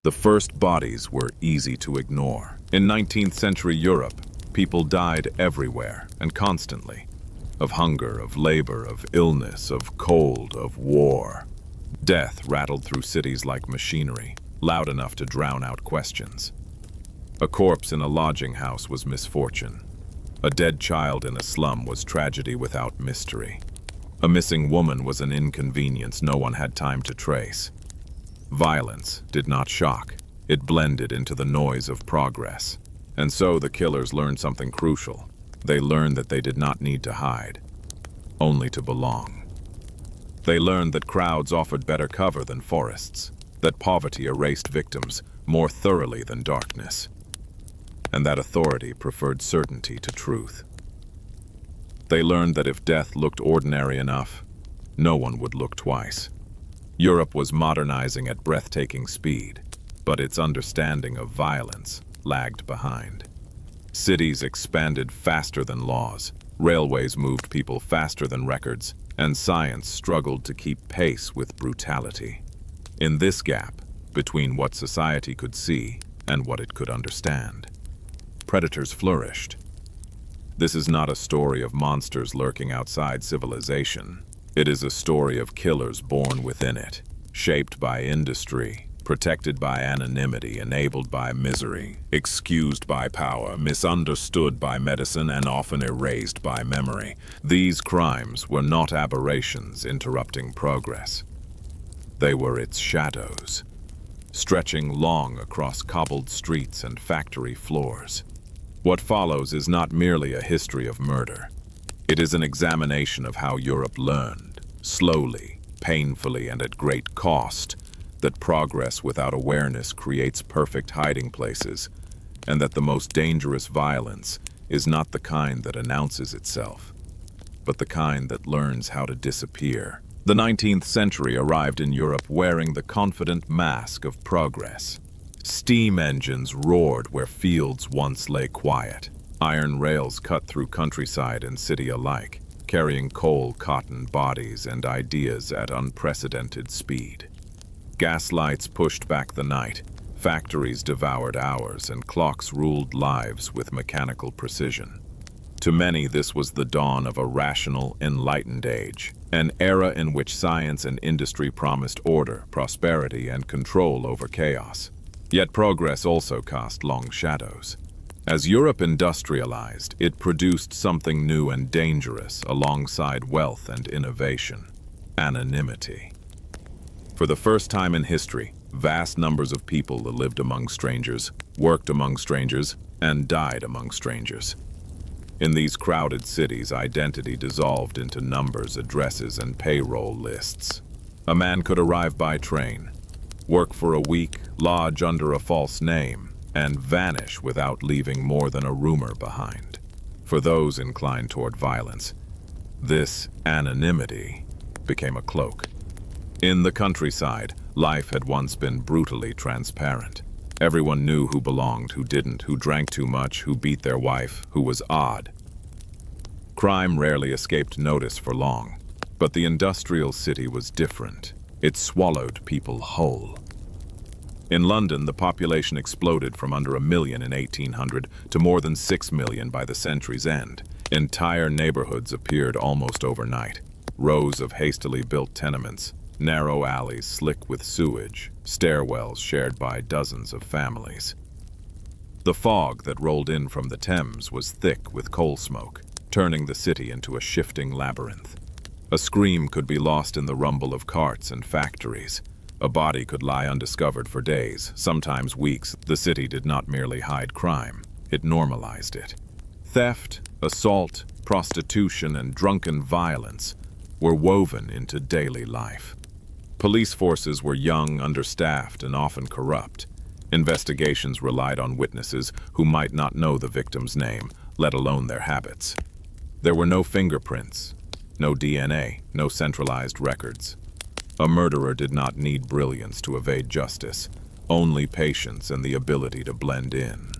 The first bodies were easy to ignore. In 19th century Europe, people died everywhere and constantly. Of hunger, of labor, of illness, of cold, of war. Death rattled through cities like machinery, loud enough to drown out questions. A corpse in a lodging house was misfortune. A dead child in a slum was tragedy without mystery. A missing woman was an inconvenience no one had time to trace. Violence did not shock. It blended into the noise of progress. And so the killers learned something crucial. They learned that they did not need to hide, only to belong. They learned that crowds offered better cover than forests, that poverty erased victims more thoroughly than darkness, and that authority preferred certainty to truth. They learned that if death looked ordinary enough, no one would look twice. Europe was modernizing at breathtaking speed, but its understanding of violence lagged behind. Cities expanded faster than laws, railways moved people faster than records, and science struggled to keep pace with brutality. In this gap, between what society could see and what it could understand, predators flourished. This is not a story of monsters lurking outside civilization. It is a story of killers born within it, shaped by industry, protected by anonymity, enabled by misery, excused by power, misunderstood by medicine, and often erased by memory. These crimes were not aberrations interrupting progress. They were its shadows, stretching long across cobbled streets and factory floors. What follows is not merely a history of murder. It is an examination of how Europe learned, slowly, painfully, and at great cost, that progress without awareness creates perfect hiding places, and that the most dangerous violence is not the kind that announces itself, but the kind that learns how to disappear. The 19th century arrived in Europe wearing the confident mask of progress. Steam engines roared where fields once lay quiet. Iron rails cut through countryside and city alike, carrying coal, cotton, bodies, and ideas at unprecedented speed. Gas lights pushed back the night, factories devoured hours, and clocks ruled lives with mechanical precision. To many, this was the dawn of a rational, enlightened age, an era in which science and industry promised order, prosperity, and control over chaos. Yet progress also cast long shadows. As Europe industrialized, it produced something new and dangerous alongside wealth and innovation: anonymity. For the first time in history, vast numbers of people lived among strangers, worked among strangers, and died among strangers. In these crowded cities, identity dissolved into numbers, addresses, and payroll lists. A man could arrive by train, work for a week, lodge under a false name, and vanish without leaving more than a rumor behind. For those inclined toward violence, this anonymity became a cloak. In the countryside, life had once been brutally transparent. Everyone knew who belonged, who didn't, who drank too much, who beat their wife, who was odd. Crime rarely escaped notice for long, but the industrial city was different. It swallowed people whole. In London, the population exploded from under 1 million in 1800 to more than 6 million by the century's end. Entire neighborhoods appeared almost overnight. Rows of hastily built tenements, narrow alleys slick with sewage, stairwells shared by dozens of families. The fog that rolled in from the Thames was thick with coal smoke, turning the city into a shifting labyrinth. A scream could be lost in the rumble of carts and factories. A body could lie undiscovered for days, sometimes weeks. The city did not merely hide crime, it normalized it. Theft, assault, prostitution, and drunken violence were woven into daily life. Police forces were young, understaffed, and often corrupt. Investigations relied on witnesses who might not know the victim's name, let alone their habits. There were no fingerprints, no DNA, no centralized records. A murderer did not need brilliance to evade justice, only patience and the ability to blend in.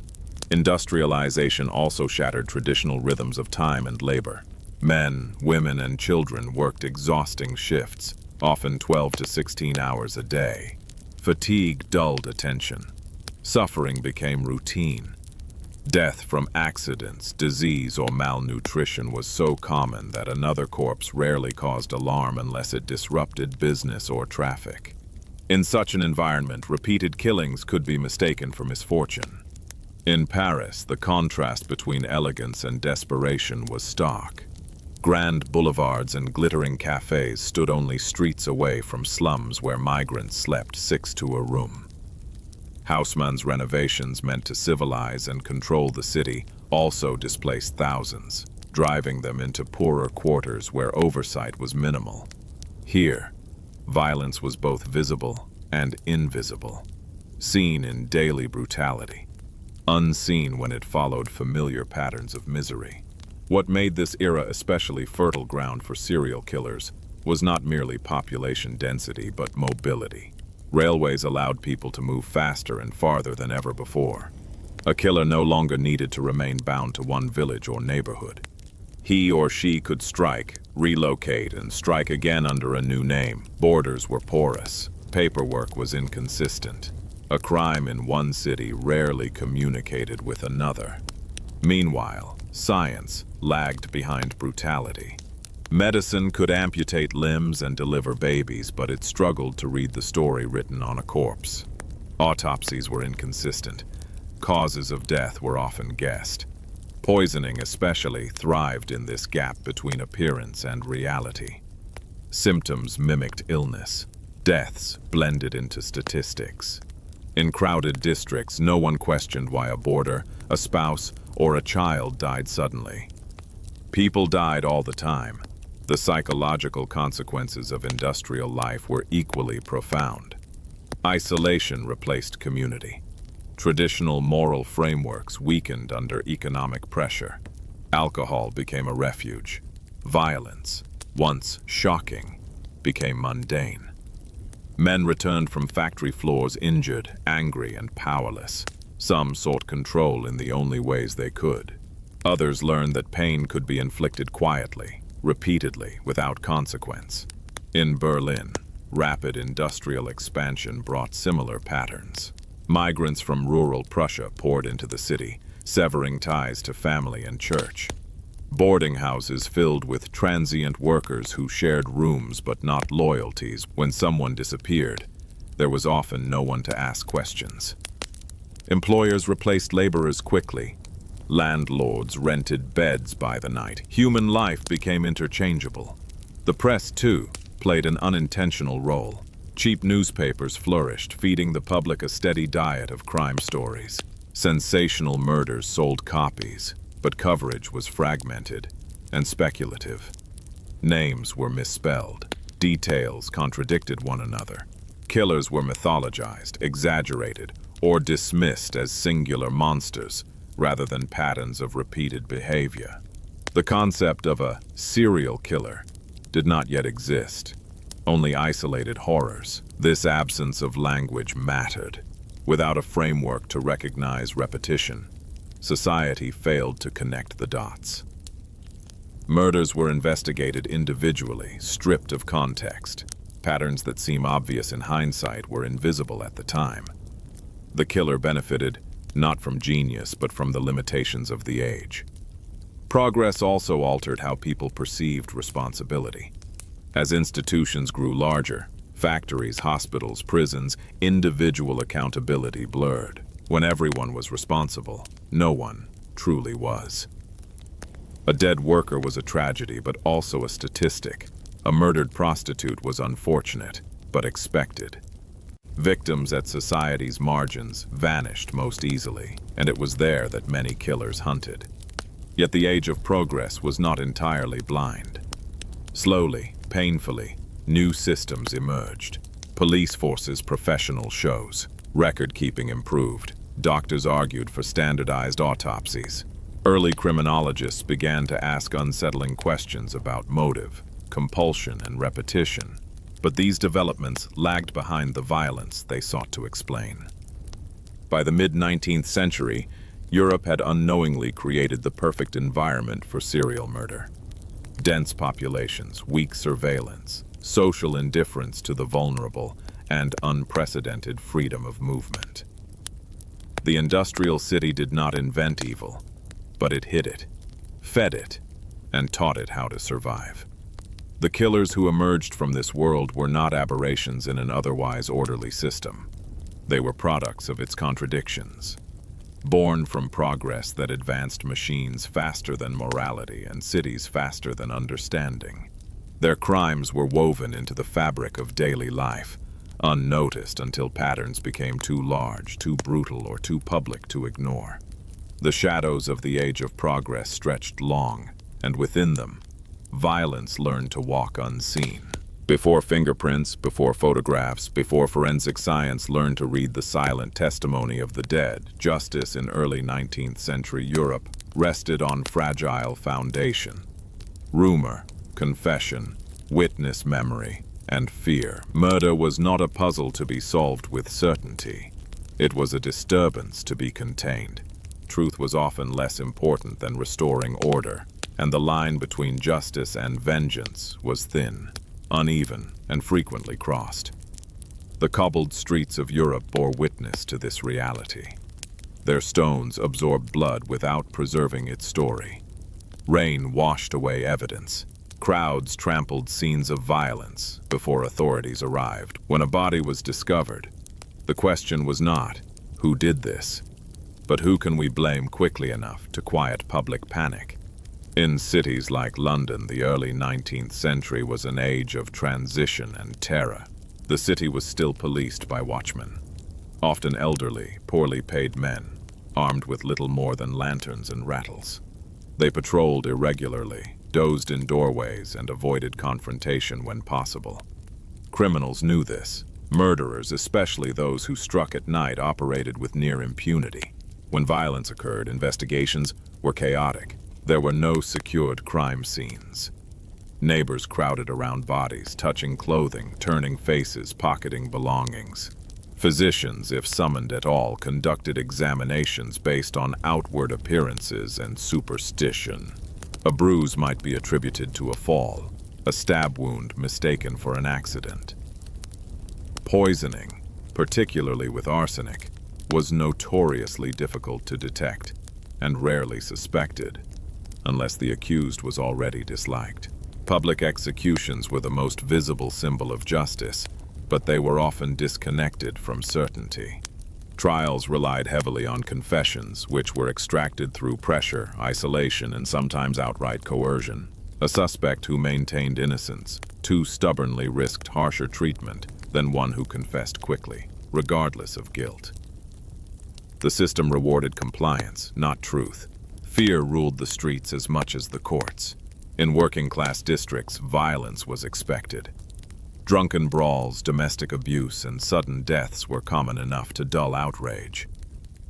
Industrialization also shattered traditional rhythms of time and labor. Men, women, and children worked exhausting shifts, often 12 to 16 hours a day. Fatigue dulled attention. Suffering became routine. Death from accidents, disease, or malnutrition was so common that another corpse rarely caused alarm unless it disrupted business or traffic. In such an environment, repeated killings could be mistaken for misfortune. In Paris, the contrast between elegance and desperation was stark. Grand boulevards and glittering cafes stood only streets away from slums where migrants slept 6 to a room. Haussmann's renovations meant to civilize and control the city also displaced thousands, driving them into poorer quarters where oversight was minimal. Here, violence was both visible and invisible, seen in daily brutality, unseen when it followed familiar patterns of misery. What made this era especially fertile ground for serial killers was not merely population density but mobility. Railways allowed people to move faster and farther than ever before. A killer no longer needed to remain bound to one village or neighborhood. He or she could strike, relocate, and strike again under a new name. Borders were porous. Paperwork was inconsistent. A crime in one city rarely communicated with another. Meanwhile, science lagged behind brutality. Medicine could amputate limbs and deliver babies, but it struggled to read the story written on a corpse. Autopsies were inconsistent. Causes of death were often guessed. Poisoning especially thrived in this gap between appearance and reality. Symptoms mimicked illness. Deaths blended into statistics. In crowded districts, no one questioned why a boarder, a spouse, or a child died suddenly. People died all the time. The psychological consequences of industrial life were equally profound. Isolation replaced community. Traditional moral frameworks weakened under economic pressure. Alcohol became a refuge. Violence, once shocking, became mundane. Men returned from factory floors injured, angry, and powerless. Some sought control in the only ways they could. Others learned that pain could be inflicted quietly, repeatedly, without consequence. In Berlin, rapid industrial expansion brought similar patterns. Migrants from rural Prussia poured into the city, severing ties to family and church. Boarding houses filled with transient workers who shared rooms but not loyalties. When someone disappeared, there was often no one to ask questions. Employers replaced laborers quickly. Landlords rented beds by the night. Human life became interchangeable. The press, too, played an unintentional role. Cheap newspapers flourished, feeding the public a steady diet of crime stories. Sensational murders sold copies, but coverage was fragmented and speculative. Names were misspelled. Details contradicted one another. Killers were mythologized, exaggerated, or dismissed as singular monsters, rather than patterns of repeated behavior. The concept of a serial killer did not yet exist, only isolated horrors. This absence of language mattered. Without a framework to recognize repetition, society failed to connect the dots. Murders were investigated individually, stripped of context. Patterns that seem obvious in hindsight were invisible at the time. The killer benefited not from genius, but from the limitations of the age. Progress also altered how people perceived responsibility. As institutions grew larger, factories, hospitals, prisons, individual accountability blurred. When everyone was responsible, no one truly was. A dead worker was a tragedy, but also a statistic. A murdered prostitute was unfortunate, but expected. Victims at society's margins vanished most easily, and it was there that many killers hunted. Yet the age of progress was not entirely blind. Slowly, painfully, new systems emerged. Police forces, professional shows. Record-keeping improved. Doctors argued for standardized autopsies. Early criminologists began to ask unsettling questions about motive, compulsion, and repetition. But these developments lagged behind the violence they sought to explain. By the mid-19th century, Europe had unknowingly created the perfect environment for serial murder. Dense populations, weak surveillance, social indifference to the vulnerable, and unprecedented freedom of movement. The industrial city did not invent evil, but it hid it, fed it, and taught it how to survive. The killers who emerged from this world were not aberrations in an otherwise orderly system. They were products of its contradictions. Born from progress that advanced machines faster than morality and cities faster than understanding. Their crimes were woven into the fabric of daily life, unnoticed until patterns became too large, too brutal, or too public to ignore. The shadows of the age of progress stretched long, and within them, violence learned to walk unseen. Before fingerprints, before photographs, before forensic science learned to read the silent testimony of the dead, justice in early 19th century Europe rested on fragile foundation. Rumor, confession, witness memory, and fear. Murder was not a puzzle to be solved with certainty. It was a disturbance to be contained. Truth was often less important than restoring order, and the line between justice and vengeance was thin, uneven, and frequently crossed. The cobbled streets of Europe bore witness to this reality. Their stones absorbed blood without preserving its story. Rain washed away evidence. Crowds trampled scenes of violence before authorities arrived. When a body was discovered, the question was not, who did this, but who can we blame quickly enough to quiet public panic? In cities like London, the early 19th century was an age of transition and terror. The city was still policed by watchmen, often elderly, poorly paid men, armed with little more than lanterns and rattles. They patrolled irregularly, dozed in doorways, and avoided confrontation when possible. Criminals knew this. Murderers, especially those who struck at night, operated with near impunity. When violence occurred, investigations were chaotic. There were no secured crime scenes. Neighbors crowded around bodies, touching clothing, turning faces, pocketing belongings. Physicians, if summoned at all, conducted examinations based on outward appearances and superstition. A bruise might be attributed to a fall, a stab wound mistaken for an accident. Poisoning, particularly with arsenic, was notoriously difficult to detect and rarely suspected, unless the accused was already disliked. Public executions were the most visible symbol of justice, but they were often disconnected from certainty. Trials relied heavily on confessions, which were extracted through pressure, isolation, and sometimes outright coercion. A suspect who maintained innocence too stubbornly risked harsher treatment than one who confessed quickly, regardless of guilt. The system rewarded compliance, not truth. Fear ruled the streets as much as the courts. In working-class districts, violence was expected. Drunken brawls, domestic abuse, and sudden deaths were common enough to dull outrage.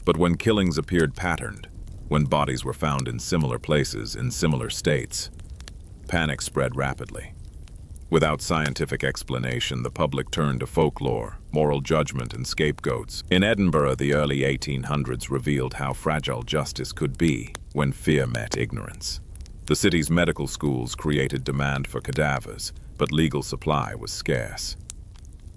But when killings appeared patterned, when bodies were found in similar places, in similar states, panic spread rapidly. Without scientific explanation, the public turned to folklore, moral judgment, and scapegoats. In Edinburgh, the early 1800s revealed how fragile justice could be when fear met ignorance. The city's medical schools created demand for cadavers, but legal supply was scarce.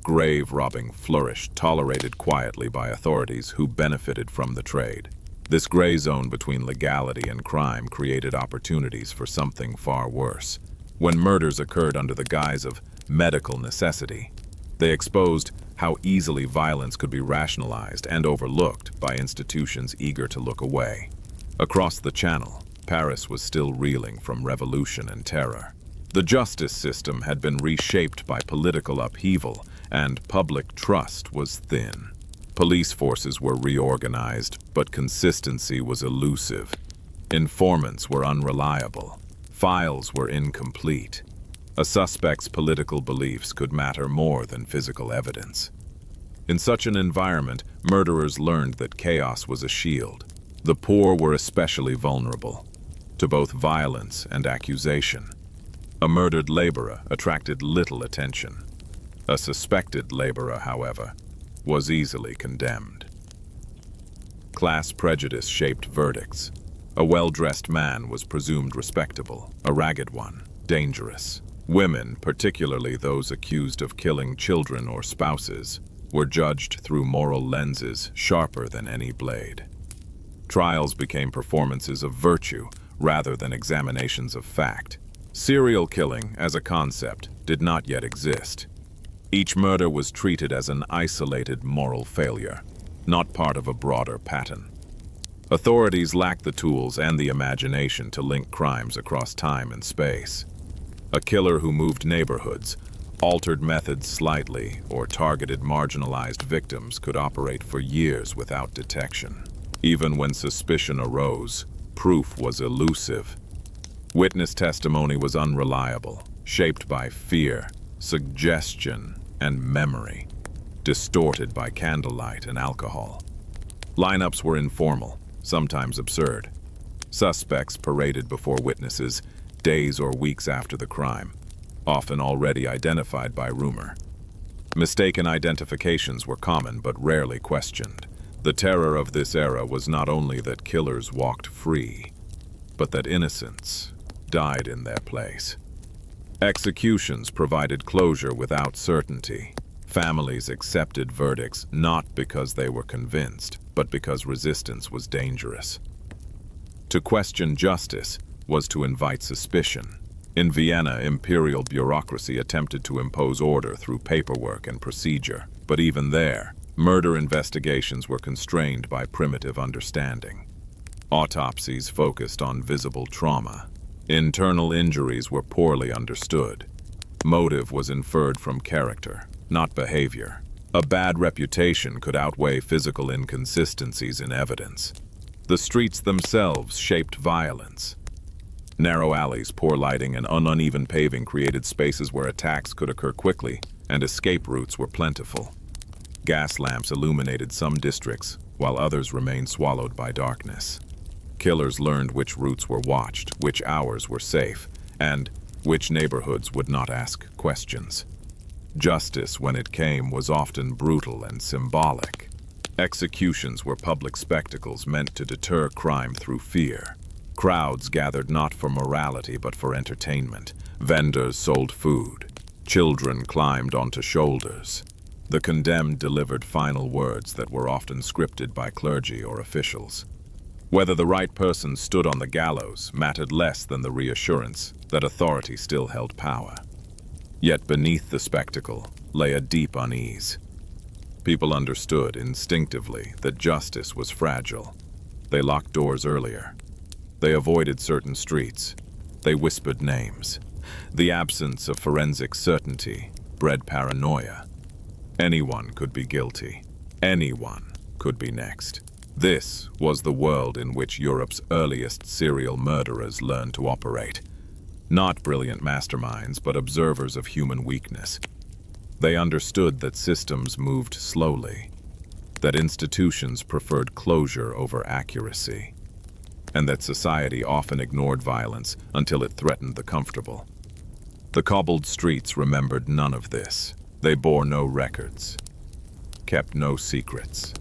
Grave robbing flourished, tolerated quietly by authorities who benefited from the trade. This gray zone between legality and crime created opportunities for something far worse. When murders occurred under the guise of medical necessity, they exposed how easily violence could be rationalized and overlooked by institutions eager to look away. Across the Channel, Paris was still reeling from revolution and terror. The justice system had been reshaped by political upheaval, and public trust was thin. Police forces were reorganized, but consistency was elusive. Informants were unreliable. Files were incomplete. A suspect's political beliefs could matter more than physical evidence. In such an environment, murderers learned that chaos was a shield. The poor were especially vulnerable to both violence and accusation. A murdered laborer attracted little attention. A suspected laborer, however, was easily condemned. Class prejudice shaped verdicts. A well-dressed man was presumed respectable, a ragged one, dangerous. Women, particularly those accused of killing children or spouses, were judged through moral lenses sharper than any blade. Trials became performances of virtue rather than examinations of fact. Serial killing, as a concept, did not yet exist. Each murder was treated as an isolated moral failure, not part of a broader pattern. Authorities lacked the tools and the imagination to link crimes across time and space. A killer who moved neighborhoods, altered methods slightly, or targeted marginalized victims could operate for years without detection. Even when suspicion arose, proof was elusive. Witness testimony was unreliable, shaped by fear, suggestion, and memory, distorted by candlelight and alcohol. Lineups were informal, sometimes absurd. Suspects paraded before witnesses days or weeks after the crime, often already identified by rumor. Mistaken identifications were common but rarely questioned. The terror of this era was not only that killers walked free, but that innocents died in their place. Executions provided closure without certainty. Families accepted verdicts not because they were convinced, but because resistance was dangerous. To question justice was to invite suspicion. In Vienna, imperial bureaucracy attempted to impose order through paperwork and procedure, but even there, murder investigations were constrained by primitive understanding. Autopsies focused on visible trauma. Internal injuries were poorly understood. Motive was inferred from character, not behavior. A bad reputation could outweigh physical inconsistencies in evidence. The streets themselves shaped violence. Narrow alleys, poor lighting, and uneven paving created spaces where attacks could occur quickly, and escape routes were plentiful. Gas lamps illuminated some districts, while others remained swallowed by darkness. Killers learned which routes were watched, which hours were safe, and which neighborhoods would not ask questions. Justice, when it came, was often brutal and symbolic. Executions were public spectacles meant to deter crime through fear. Crowds gathered not for morality but for entertainment. Vendors sold food. Children climbed onto shoulders. The condemned delivered final words that were often scripted by clergy or officials. Whether the right person stood on the gallows mattered less than the reassurance that authority still held power. Yet beneath the spectacle lay a deep unease. People understood instinctively that justice was fragile. They locked doors earlier. They avoided certain streets. They whispered names. The absence of forensic certainty bred paranoia. Anyone could be guilty. Anyone could be next. This was the world in which Europe's earliest serial murderers learned to operate. Not brilliant masterminds, but observers of human weakness. They understood that systems moved slowly, that institutions preferred closure over accuracy, and that society often ignored violence until it threatened the comfortable. The cobbled streets remembered none of this. They bore no records, kept no secrets.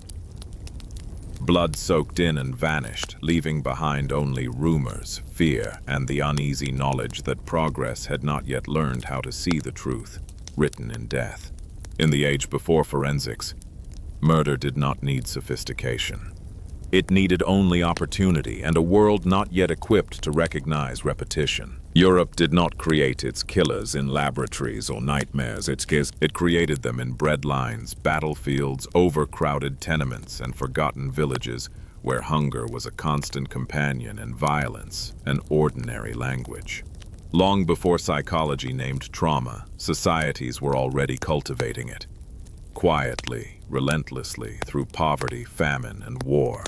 Blood soaked in and vanished, leaving behind only rumors, fear, and the uneasy knowledge that progress had not yet learned how to see the truth, written in death. In the age before forensics, murder did not need sophistication. It needed only opportunity and a world not yet equipped to recognize repetition. Europe did not create its killers in laboratories or nightmares. It created them in breadlines, battlefields, overcrowded tenements, and forgotten villages where hunger was a constant companion and violence an ordinary language. Long before psychology named trauma, societies were already cultivating it. Quietly, relentlessly, through poverty, famine, and war.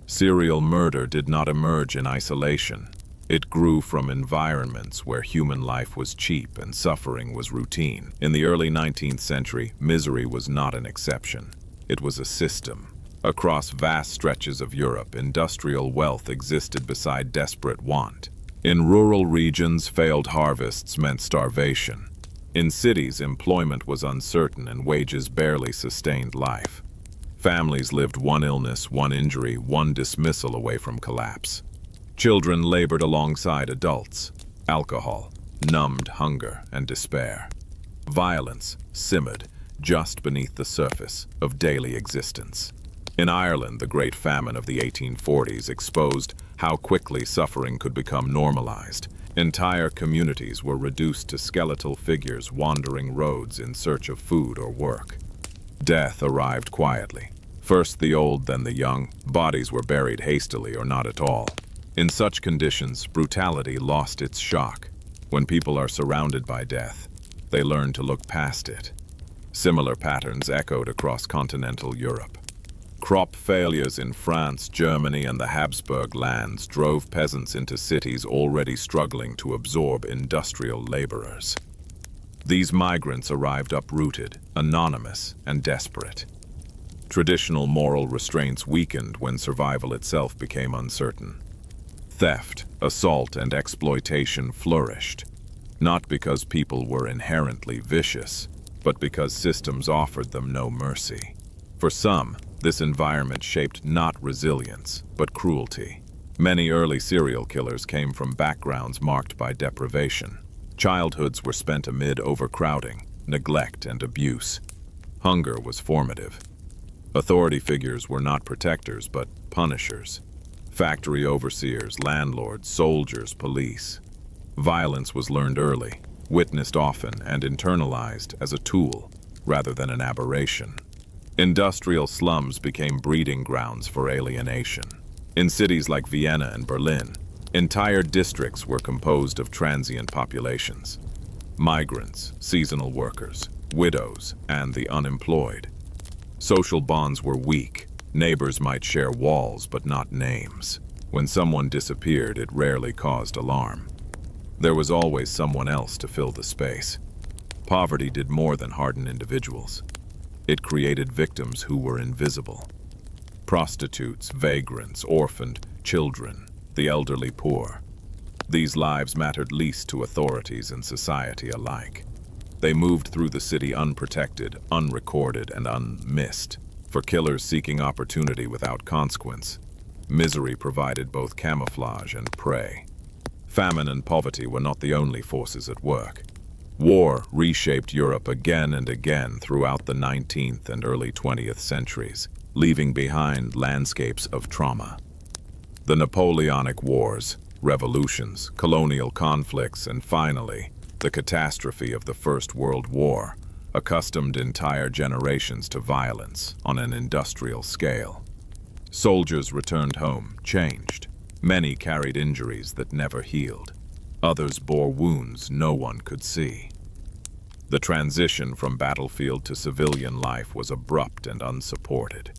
Serial murder did not emerge in isolation. It grew from environments where human life was cheap and suffering was routine. In the early 19th century, misery was not an exception. It was a system. Across vast stretches of Europe, industrial wealth existed beside desperate want. In rural regions, failed harvests meant starvation. In cities, employment was uncertain and wages barely sustained life. Families lived one illness, one injury, one dismissal away from collapse. Children labored alongside adults. Alcohol, numbed hunger and despair. Violence simmered just beneath the surface of daily existence. In Ireland, the Great Famine of the 1840s exposed how quickly suffering could become normalized. Entire communities were reduced to skeletal figures wandering roads in search of food or work. Death arrived quietly. First the old, then the young. Bodies were buried hastily or not at all. In such conditions, brutality lost its shock. When people are surrounded by death, they learn to look past it. Similar patterns echoed across continental Europe. Crop failures in France, Germany, and the Habsburg lands drove peasants into cities already struggling to absorb industrial laborers. These migrants arrived uprooted, anonymous, and desperate. Traditional moral restraints weakened when survival itself became uncertain. Theft, assault, and exploitation flourished, not because people were inherently vicious, but because systems offered them no mercy. For some, this environment shaped not resilience, but cruelty. Many early serial killers came from backgrounds marked by deprivation. Childhoods were spent amid overcrowding, neglect, and abuse. Hunger was formative. Authority figures were not protectors, but punishers. Factory overseers, landlords, soldiers, police. Violence was learned early, witnessed often, and internalized as a tool rather than an aberration. Industrial slums became breeding grounds for alienation. In cities like Vienna and Berlin, entire districts were composed of transient populations. Migrants, seasonal workers, widows, and the unemployed. Social bonds were weak. Neighbors might share walls, but not names. When someone disappeared, it rarely caused alarm. There was always someone else to fill the space. Poverty did more than harden individuals. It created victims who were invisible. Prostitutes, vagrants, orphaned children, the elderly poor. These lives mattered least to authorities and society alike. They moved through the city unprotected, unrecorded, and unmissed. For killers seeking opportunity without consequence, misery provided both camouflage and prey. Famine and poverty were not the only forces at work. War reshaped Europe again and again throughout the 19th and early 20th centuries, leaving behind landscapes of trauma. The Napoleonic Wars, revolutions, colonial conflicts, and finally, the catastrophe of the First World War accustomed entire generations to violence on an industrial scale. Soldiers returned home, changed. Many carried injuries that never healed. Others bore wounds no one could see. The transition from battlefield to civilian life was abrupt and unsupported.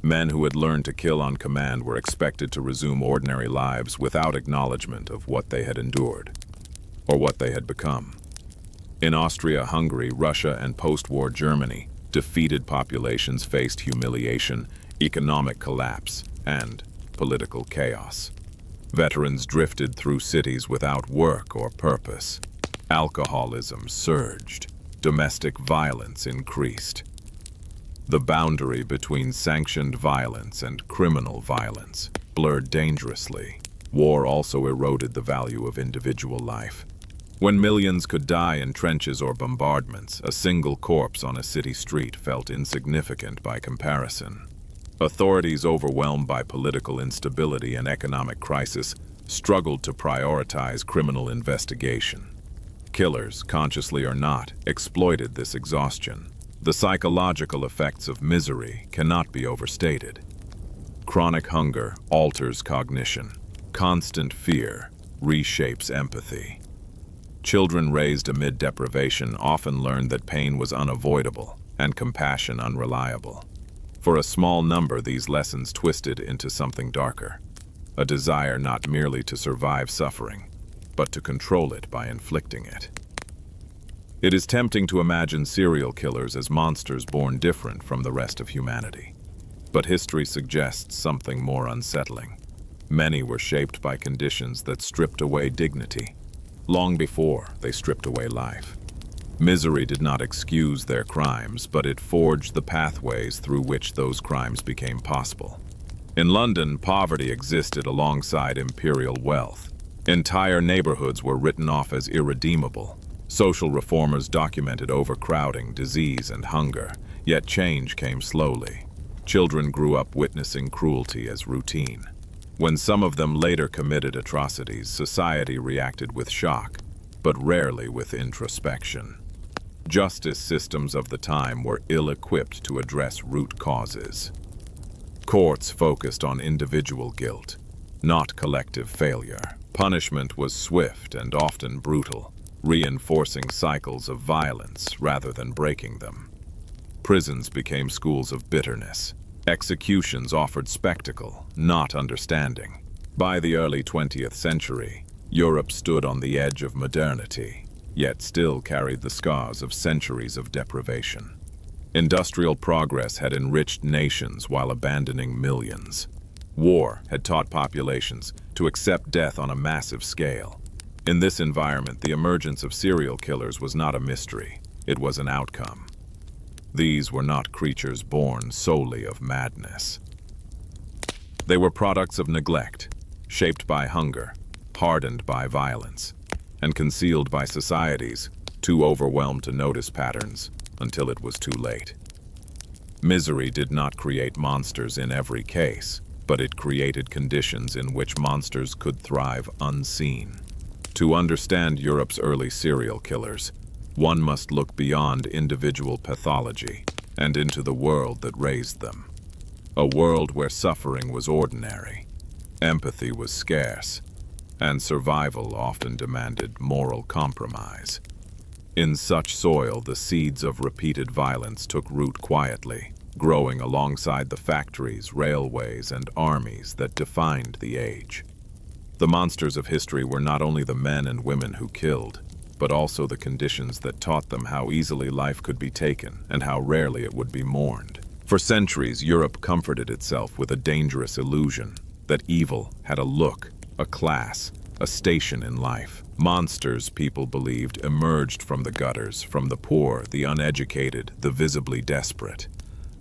Men who had learned to kill on command were expected to resume ordinary lives without acknowledgement of what they had endured, or what they had become. In Austria-Hungary, Russia, and post-war Germany, defeated populations faced humiliation, economic collapse, and political chaos. Veterans drifted through cities without work or purpose. Alcoholism surged. Domestic violence increased. The boundary between sanctioned violence and criminal violence blurred dangerously. War also eroded the value of individual life. When millions could die in trenches or bombardments, a single corpse on a city street felt insignificant by comparison. Authorities, overwhelmed by political instability and economic crisis, struggled to prioritize criminal investigation. Killers, consciously or not, exploited this exhaustion. The psychological effects of misery cannot be overstated. Chronic hunger alters cognition. Constant fear reshapes empathy. Children raised amid deprivation often learned that pain was unavoidable and compassion unreliable. For a small number, these lessons twisted into something darker, a desire not merely to survive suffering, but to control it by inflicting it. It is tempting to imagine serial killers as monsters born different from the rest of humanity. But history suggests something more unsettling. Many were shaped by conditions that stripped away dignity, long before they stripped away life. Misery did not excuse their crimes, but it forged the pathways through which those crimes became possible. In London, poverty existed alongside imperial wealth. Entire neighborhoods were written off as irredeemable. Social reformers documented overcrowding, disease, and hunger, yet change came slowly. Children grew up witnessing cruelty as routine. When some of them later committed atrocities, society reacted with shock, but rarely with introspection. Justice systems of the time were ill-equipped to address root causes. Courts focused on individual guilt, not collective failure. Punishment was swift and often brutal, reinforcing cycles of violence rather than breaking them. Prisons became schools of bitterness. Executions offered spectacle, not understanding. By the early 20th century, Europe stood on the edge of modernity, yet still carried the scars of centuries of deprivation. Industrial progress had enriched nations while abandoning millions. War had taught populations to accept death on a massive scale. In this environment, the emergence of serial killers was not a mystery, it was an outcome. These were not creatures born solely of madness. They were products of neglect, shaped by hunger, hardened by violence, and concealed by societies too overwhelmed to notice patterns until it was too late. Misery did not create monsters in every case, but it created conditions in which monsters could thrive unseen. To understand Europe's early serial killers, one must look beyond individual pathology and into the world that raised them. A world where suffering was ordinary, empathy was scarce, and survival often demanded moral compromise. In such soil, the seeds of repeated violence took root quietly, growing alongside the factories, railways, and armies that defined the age. The monsters of history were not only the men and women who killed, but also the conditions that taught them how easily life could be taken and how rarely it would be mourned. For centuries, Europe comforted itself with a dangerous illusion that evil had a look, a class, a station in life. Monsters, people believed, emerged from the gutters, from the poor, the uneducated, the visibly desperate.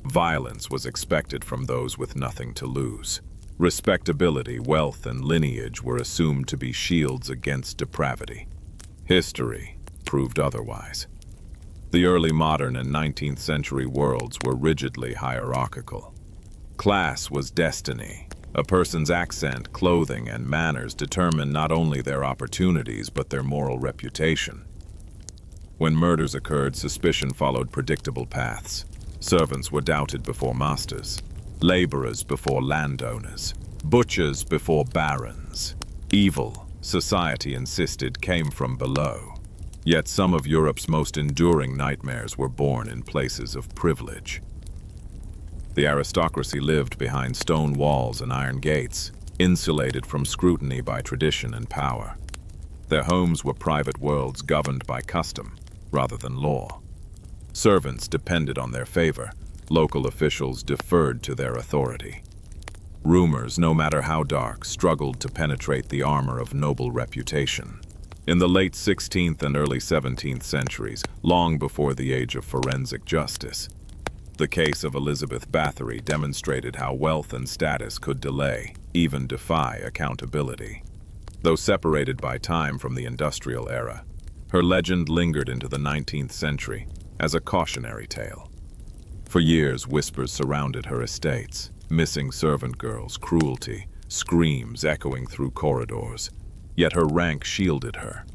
Violence was expected from those with nothing to lose. Respectability, wealth, and lineage were assumed to be shields against depravity. History proved otherwise. The early modern and 19th century worlds were rigidly hierarchical. Class was destiny. A person's accent, clothing, and manners determined not only their opportunities but their moral reputation. When murders occurred, suspicion followed predictable paths. Servants were doubted before masters, laborers before landowners, butchers before barons. Evil, society insisted, came from below. Yet some of Europe's most enduring nightmares were born in places of privilege. The aristocracy lived behind stone walls and iron gates, insulated from scrutiny by tradition and power. Their homes were private worlds governed by custom rather than law. Servants depended on their favor. Local officials deferred to their authority. Rumors, no matter how dark, struggled to penetrate the armor of noble reputation. In the late 16th and early 17th centuries, long before the age of forensic justice, the case of Elizabeth Bathory demonstrated how wealth and status could delay, even defy, accountability. Though separated by time from the industrial era, her legend lingered into the 19th century as a cautionary tale. For years, whispers surrounded her estates, missing servant girls, cruelty, screams echoing through corridors. Yet her rank shielded her.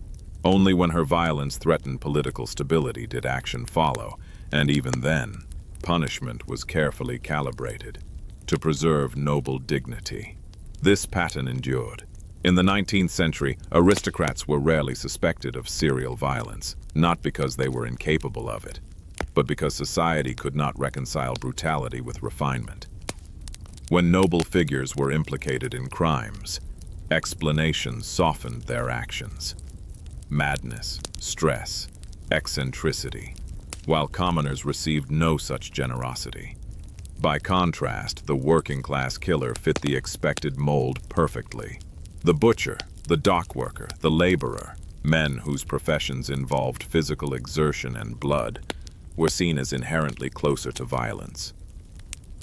Only when her violence threatened political stability did action follow, and even then, punishment was carefully calibrated to preserve noble dignity. This pattern endured. In the 19th century, aristocrats were rarely suspected of serial violence, not because they were incapable of it, but because society could not reconcile brutality with refinement. When noble figures were implicated in crimes, explanations softened their actions. Madness, stress, eccentricity, while commoners received no such generosity. By contrast, the working-class killer fit the expected mold perfectly. The butcher, the dock worker, the laborer, men whose professions involved physical exertion and blood, were seen as inherently closer to violence.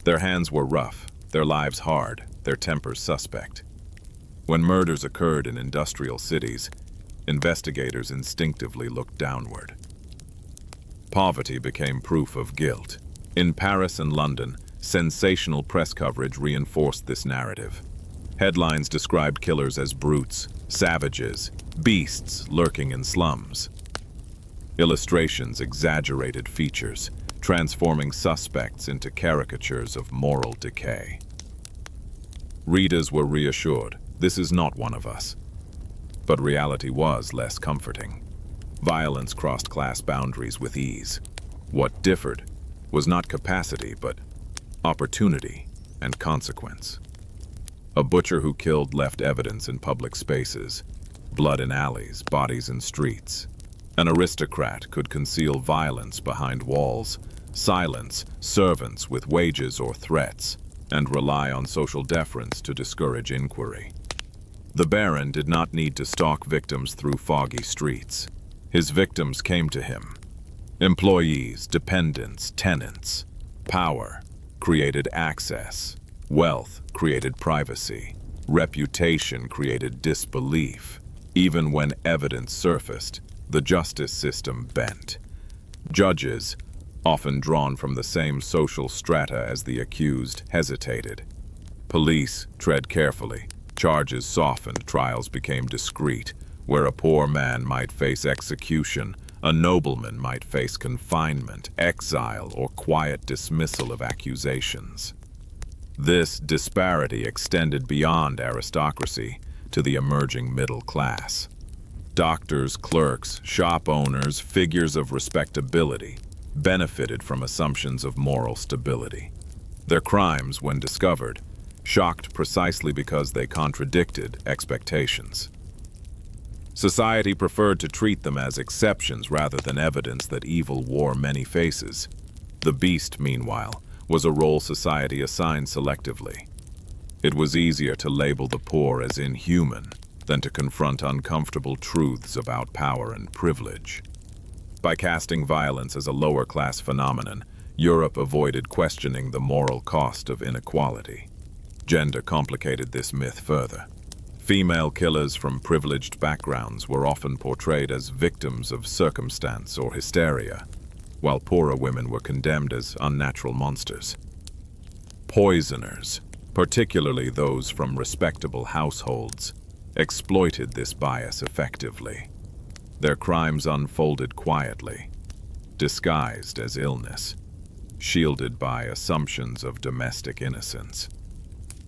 Their hands were rough, their lives hard, their tempers suspect. When murders occurred in industrial cities, investigators instinctively looked downward. Poverty became proof of guilt. In Paris and London, sensational press coverage reinforced this narrative. Headlines described killers as brutes, savages, beasts lurking in slums. Illustrations exaggerated features, transforming suspects into caricatures of moral decay. Readers were reassured, this is not one of us. But reality was less comforting. Violence crossed class boundaries with ease. What differed was not capacity, but opportunity and consequence. A butcher who killed left evidence in public spaces, blood in alleys, bodies in streets. An aristocrat could conceal violence behind walls, silence servants with wages or threats, and rely on social deference to discourage inquiry. The Baron did not need to stalk victims through foggy streets. His victims came to him. Employees, dependents, tenants. Power created access. Wealth created privacy. Reputation created disbelief. Even when evidence surfaced, the justice system bent. Judges, often drawn from the same social strata as the accused, hesitated. Police tread carefully. Charges softened, trials became discreet. Where a poor man might face execution, a nobleman might face confinement, exile, or quiet dismissal of accusations. This disparity extended beyond aristocracy to the emerging middle class. Doctors, clerks, shop owners, figures of respectability benefited from assumptions of moral stability. Their crimes, when discovered, shocked precisely because they contradicted expectations. Society preferred to treat them as exceptions rather than evidence that evil wore many faces. The beast, meanwhile, was a role society assigned selectively. It was easier to label the poor as inhuman than to confront uncomfortable truths about power and privilege. By casting violence as a lower-class phenomenon, Europe avoided questioning the moral cost of inequality. Gender complicated this myth further. Female killers from privileged backgrounds were often portrayed as victims of circumstance or hysteria, while poorer women were condemned as unnatural monsters. Poisoners, particularly those from respectable households, exploited this bias effectively. Their crimes unfolded quietly, disguised as illness, shielded by assumptions of domestic innocence.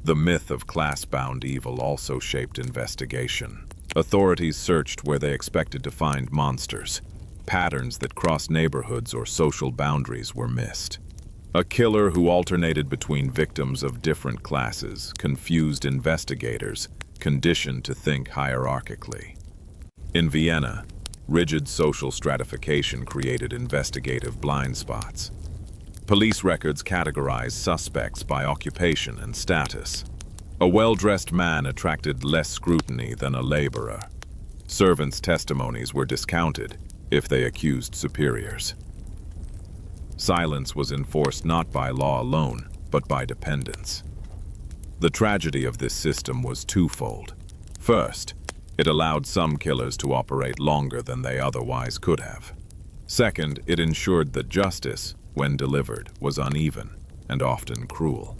The myth of class-bound evil also shaped investigation. Authorities searched where they expected to find monsters. Patterns that crossed neighborhoods or social boundaries were missed. A killer who alternated between victims of different classes confused investigators, conditioned to think hierarchically. In Vienna, rigid social stratification created investigative blind spots. Police records categorized suspects by occupation and status. A well-dressed man attracted less scrutiny than a laborer. Servants' testimonies were discounted if they accused superiors. Silence was enforced not by law alone, but by dependence. The tragedy of this system was twofold. First, it allowed some killers to operate longer than they otherwise could have. Second, it ensured that justice, when delivered, was uneven and often cruel.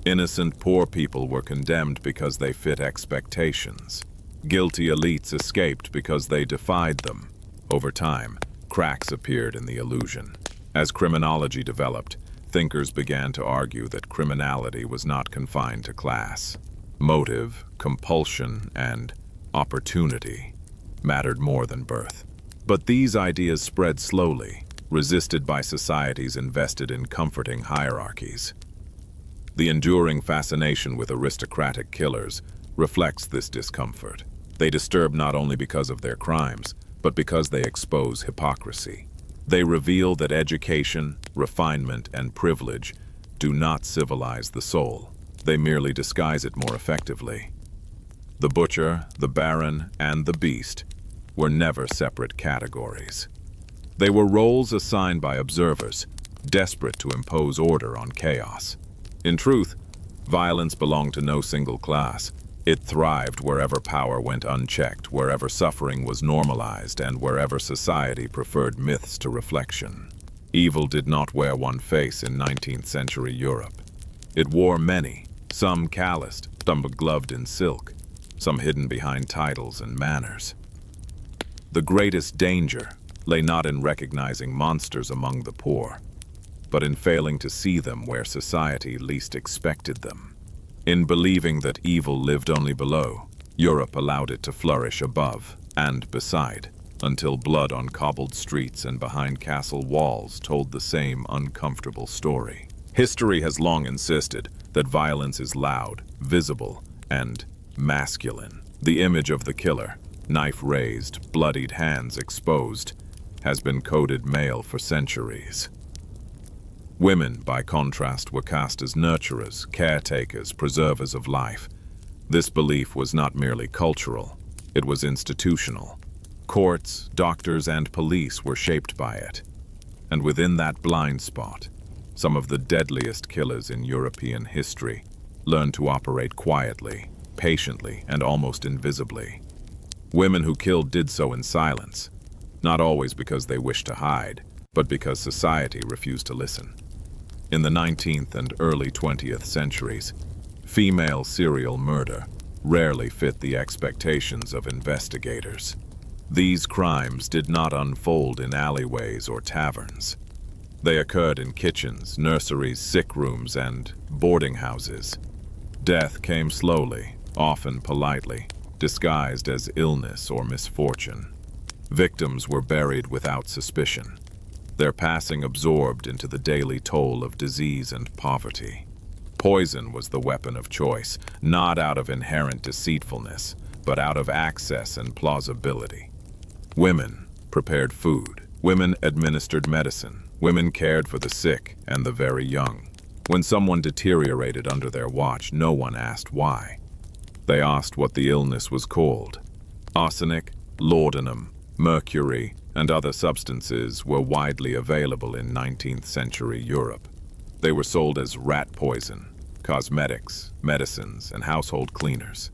Innocent poor people were condemned because they fit expectations. Guilty elites escaped because they defied them. Over time, cracks appeared in the illusion. As criminology developed, thinkers began to argue that criminality was not confined to class. Motive, compulsion, and opportunity mattered more than birth. But these ideas spread slowly, resisted by societies invested in comforting hierarchies. The enduring fascination with aristocratic killers reflects this discomfort. They disturb not only because of their crimes, but because they expose hypocrisy. They reveal that education, refinement, and privilege do not civilize the soul. They merely disguise it more effectively. The butcher, the baron, and the beast were never separate categories. They were roles assigned by observers, desperate to impose order on chaos. In truth, violence belonged to no single class. It thrived wherever power went unchecked, wherever suffering was normalized, and wherever society preferred myths to reflection. Evil did not wear one face in 19th century Europe. It wore many, some calloused, some gloved in silk, some hidden behind titles and manners. The greatest danger lay not in recognizing monsters among the poor, but in failing to see them where society least expected them. In believing that evil lived only below, Europe allowed it to flourish above and beside, until blood on cobbled streets and behind castle walls told the same uncomfortable story. History has long insisted that violence is loud, visible, and masculine. The image of the killer, knife raised, bloodied hands exposed, has been coded male for centuries. Women, by contrast, were cast as nurturers, caretakers, preservers of life. This belief was not merely cultural, it was institutional. Courts, doctors, and police were shaped by it. And within that blind spot, some of the deadliest killers in European history learned to operate quietly, patiently, and almost invisibly. Women who killed did so in silence, not always because they wished to hide, but because society refused to listen. In the 19th and early 20th centuries, female serial murder rarely fit the expectations of investigators. These crimes did not unfold in alleyways or taverns. They occurred in kitchens, nurseries, sick rooms, and boarding houses. Death came slowly, often politely, disguised as illness or misfortune. Victims were buried without suspicion, their passing absorbed into the daily toll of disease and poverty. Poison was the weapon of choice, not out of inherent deceitfulness, but out of access and plausibility. Women prepared food. Women administered medicine. Women cared for the sick and the very young. When someone deteriorated under their watch, no one asked why. They asked what the illness was called. Arsenic, laudanum, mercury, and other substances were widely available in 19th century Europe. They were sold as rat poison, cosmetics, medicines, and household cleaners.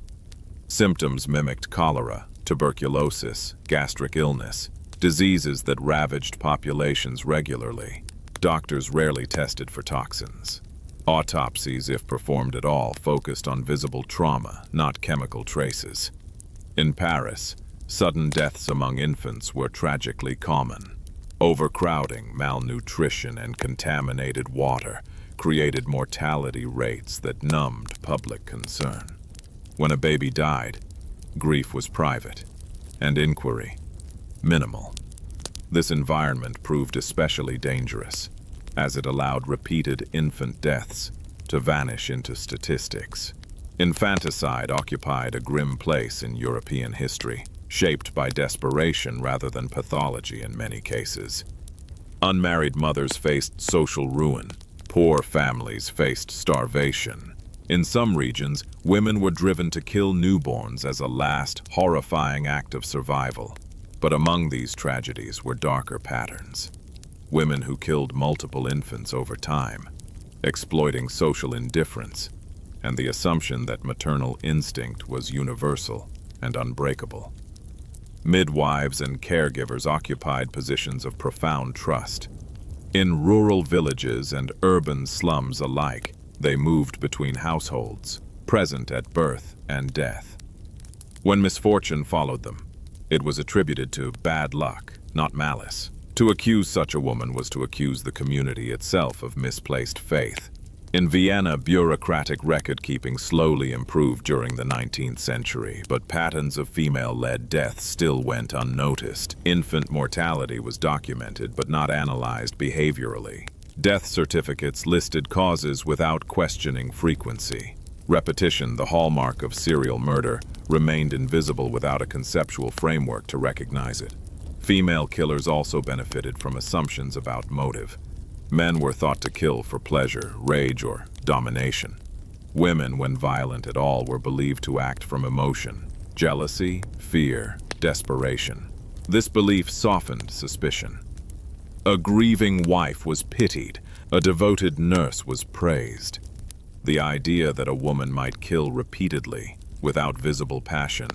Symptoms mimicked cholera, tuberculosis, gastric illness, diseases that ravaged populations regularly. Doctors rarely tested for toxins. Autopsies, if performed at all, focused on visible trauma, not chemical traces. In Paris, sudden deaths among infants were tragically common. Overcrowding, malnutrition, and contaminated water created mortality rates that numbed public concern. When a baby died, grief was private, and inquiry minimal. This environment proved especially dangerous, as it allowed repeated infant deaths to vanish into statistics. Infanticide occupied a grim place in European history, shaped by desperation rather than pathology in many cases. Unmarried mothers faced social ruin. Poor families faced starvation. In some regions, women were driven to kill newborns as a last, horrifying act of survival. But among these tragedies were darker patterns. Women who killed multiple infants over time, exploiting social indifference, and the assumption that maternal instinct was universal and unbreakable. Midwives and caregivers occupied positions of profound trust. In rural villages and urban slums alike, they moved between households, present at birth and death. When misfortune followed them, it was attributed to bad luck, not malice. To accuse such a woman was to accuse the community itself of misplaced faith. In Vienna, bureaucratic record-keeping slowly improved during the 19th century, but patterns of female-led death still went unnoticed. Infant mortality was documented but not analyzed behaviorally. Death certificates listed causes without questioning frequency. Repetition, the hallmark of serial murder, remained invisible without a conceptual framework to recognize it. Female killers also benefited from assumptions about motive. Men were thought to kill for pleasure, rage, or domination. Women, when violent at all, were believed to act from emotion, jealousy, fear, desperation. This belief softened suspicion. A grieving wife was pitied, a devoted nurse was praised. The idea that a woman might kill repeatedly without visible passion,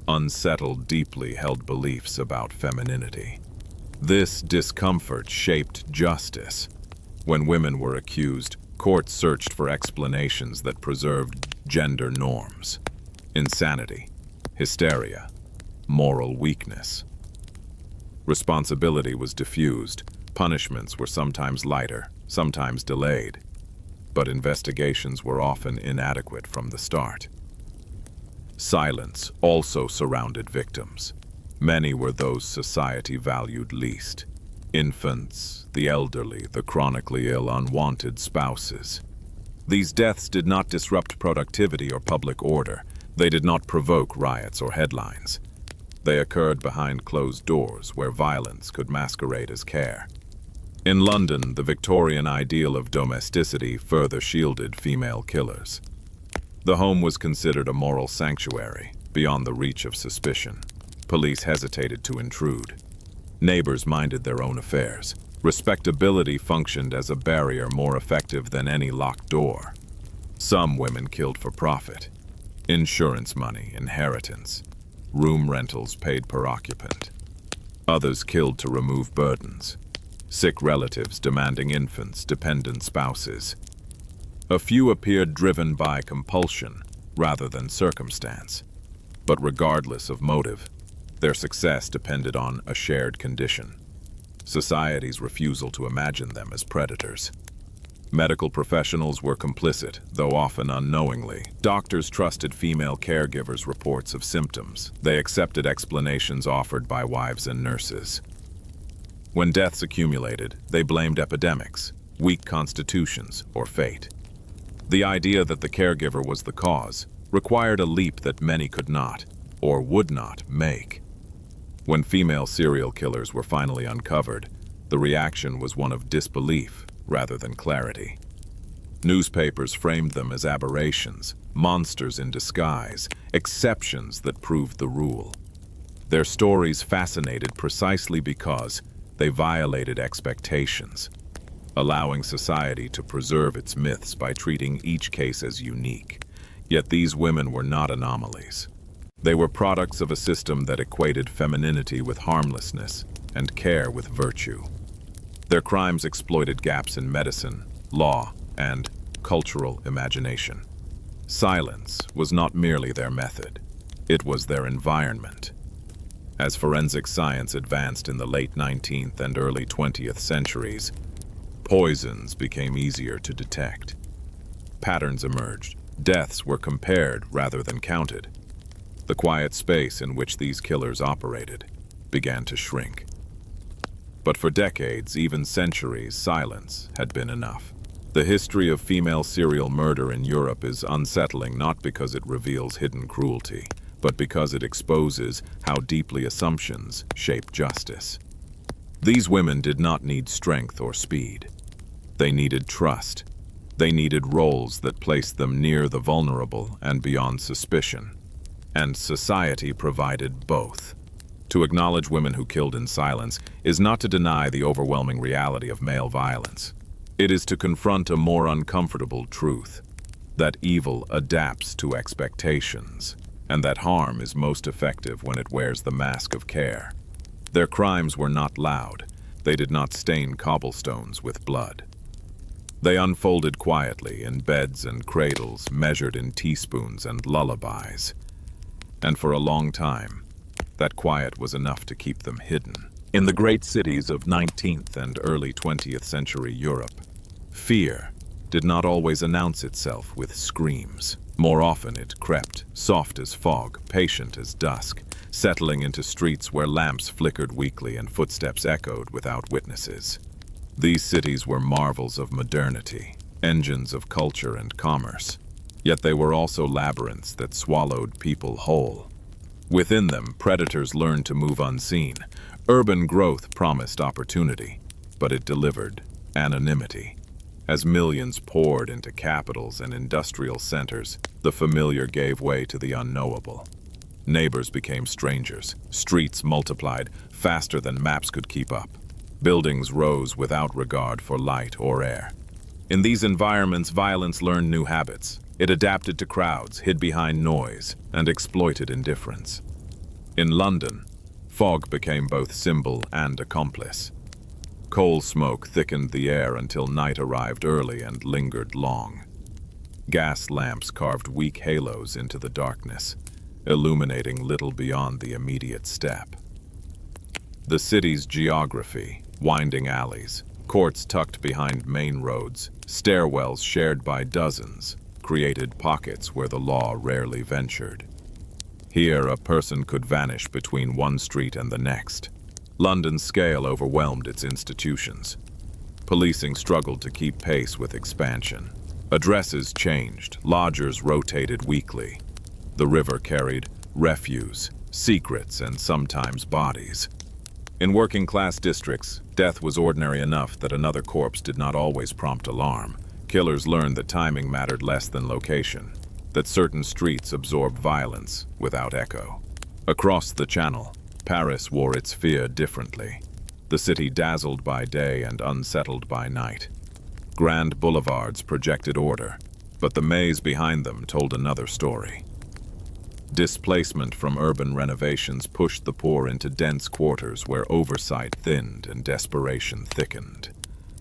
unsettled deeply held beliefs about femininity. This discomfort shaped justice. When women were accused, courts searched for explanations that preserved gender norms. Insanity, hysteria, moral weakness. Responsibility was diffused. Punishments were sometimes lighter, sometimes delayed. But investigations were often inadequate from the start. Silence also surrounded victims. Many were those society valued least. Infants, the elderly, the chronically ill, unwanted spouses. These deaths did not disrupt productivity or public order. They did not provoke riots or headlines. They occurred behind closed doors where violence could masquerade as care. In London, the Victorian ideal of domesticity further shielded female killers. The home was considered a moral sanctuary, beyond the reach of suspicion. Police hesitated to intrude. Neighbors minded their own affairs. Respectability functioned as a barrier more effective than any locked door. Some women killed for profit. Insurance money, inheritance, room rentals paid per occupant. Others killed to remove burdens. Sick relatives demanding infants, dependent spouses. A few appeared driven by compulsion rather than circumstance. But regardless of motive, their success depended on a shared condition: society's refusal to imagine them as predators. Medical professionals were complicit, though often unknowingly. Doctors trusted female caregivers' reports of symptoms. They accepted explanations offered by wives and nurses. When deaths accumulated, they blamed epidemics, weak constitutions, or fate. The idea that the caregiver was the cause required a leap that many could not, or would not, make. When female serial killers were finally uncovered, the reaction was one of disbelief rather than clarity. Newspapers framed them as aberrations, monsters in disguise, exceptions that proved the rule. Their stories fascinated precisely because they violated expectations, allowing society to preserve its myths by treating each case as unique. Yet these women were not anomalies. They were products of a system that equated femininity with harmlessness and care with virtue. Their crimes exploited gaps in medicine, law, and cultural imagination. Silence was not merely their method, it was their environment. As forensic science advanced in the late 19th and early 20th centuries, poisons became easier to detect. Patterns emerged. Deaths were compared rather than counted. The quiet space in which these killers operated began to shrink. But for decades, even centuries, silence had been enough. The history of female serial murder in Europe is unsettling not because it reveals hidden cruelty, but because it exposes how deeply assumptions shape justice. These women did not need strength or speed. They needed trust. They needed roles that placed them near the vulnerable and beyond suspicion. And society provided both. To acknowledge women who killed in silence is not to deny the overwhelming reality of male violence. It is to confront a more uncomfortable truth, that evil adapts to expectations, and that harm is most effective when it wears the mask of care. Their crimes were not loud. They did not stain cobblestones with blood. They unfolded quietly in beds and cradles, measured in teaspoons and lullabies. And for a long time, that quiet was enough to keep them hidden. In the great cities of 19th and early 20th century Europe, fear did not always announce itself with screams. More often it crept, soft as fog, patient as dusk, settling into streets where lamps flickered weakly and footsteps echoed without witnesses. These cities were marvels of modernity, engines of culture and commerce. Yet they were also labyrinths that swallowed people whole. Within them, predators learned to move unseen. Urban growth promised opportunity, but it delivered anonymity. As millions poured into capitals and industrial centers, the familiar gave way to the unknowable. Neighbors became strangers. Streets multiplied faster than maps could keep up. Buildings rose without regard for light or air. In these environments, violence learned new habits: It adapted to crowds, hid behind noise, and exploited indifference. In London, fog became both symbol and accomplice. Coal smoke thickened the air until night arrived early and lingered long. Gas lamps carved weak halos into the darkness, illuminating little beyond the immediate step. The city's geography, winding alleys, courts tucked behind main roads, stairwells shared by dozens, created pockets where the law rarely ventured. Here, a person could vanish between one street and the next. London's scale overwhelmed its institutions. Policing struggled to keep pace with expansion. Addresses changed, lodgers rotated weekly. The river carried refuse, secrets, and sometimes bodies. In working-class districts, death was ordinary enough that another corpse did not always prompt alarm. Killers learned that timing mattered less than location, that certain streets absorbed violence without echo. Across the Channel, Paris wore its fear differently. The city dazzled by day and unsettled by night. Grand boulevards projected order, but the maze behind them told another story. Displacement from urban renovations pushed the poor into dense quarters where oversight thinned and desperation thickened.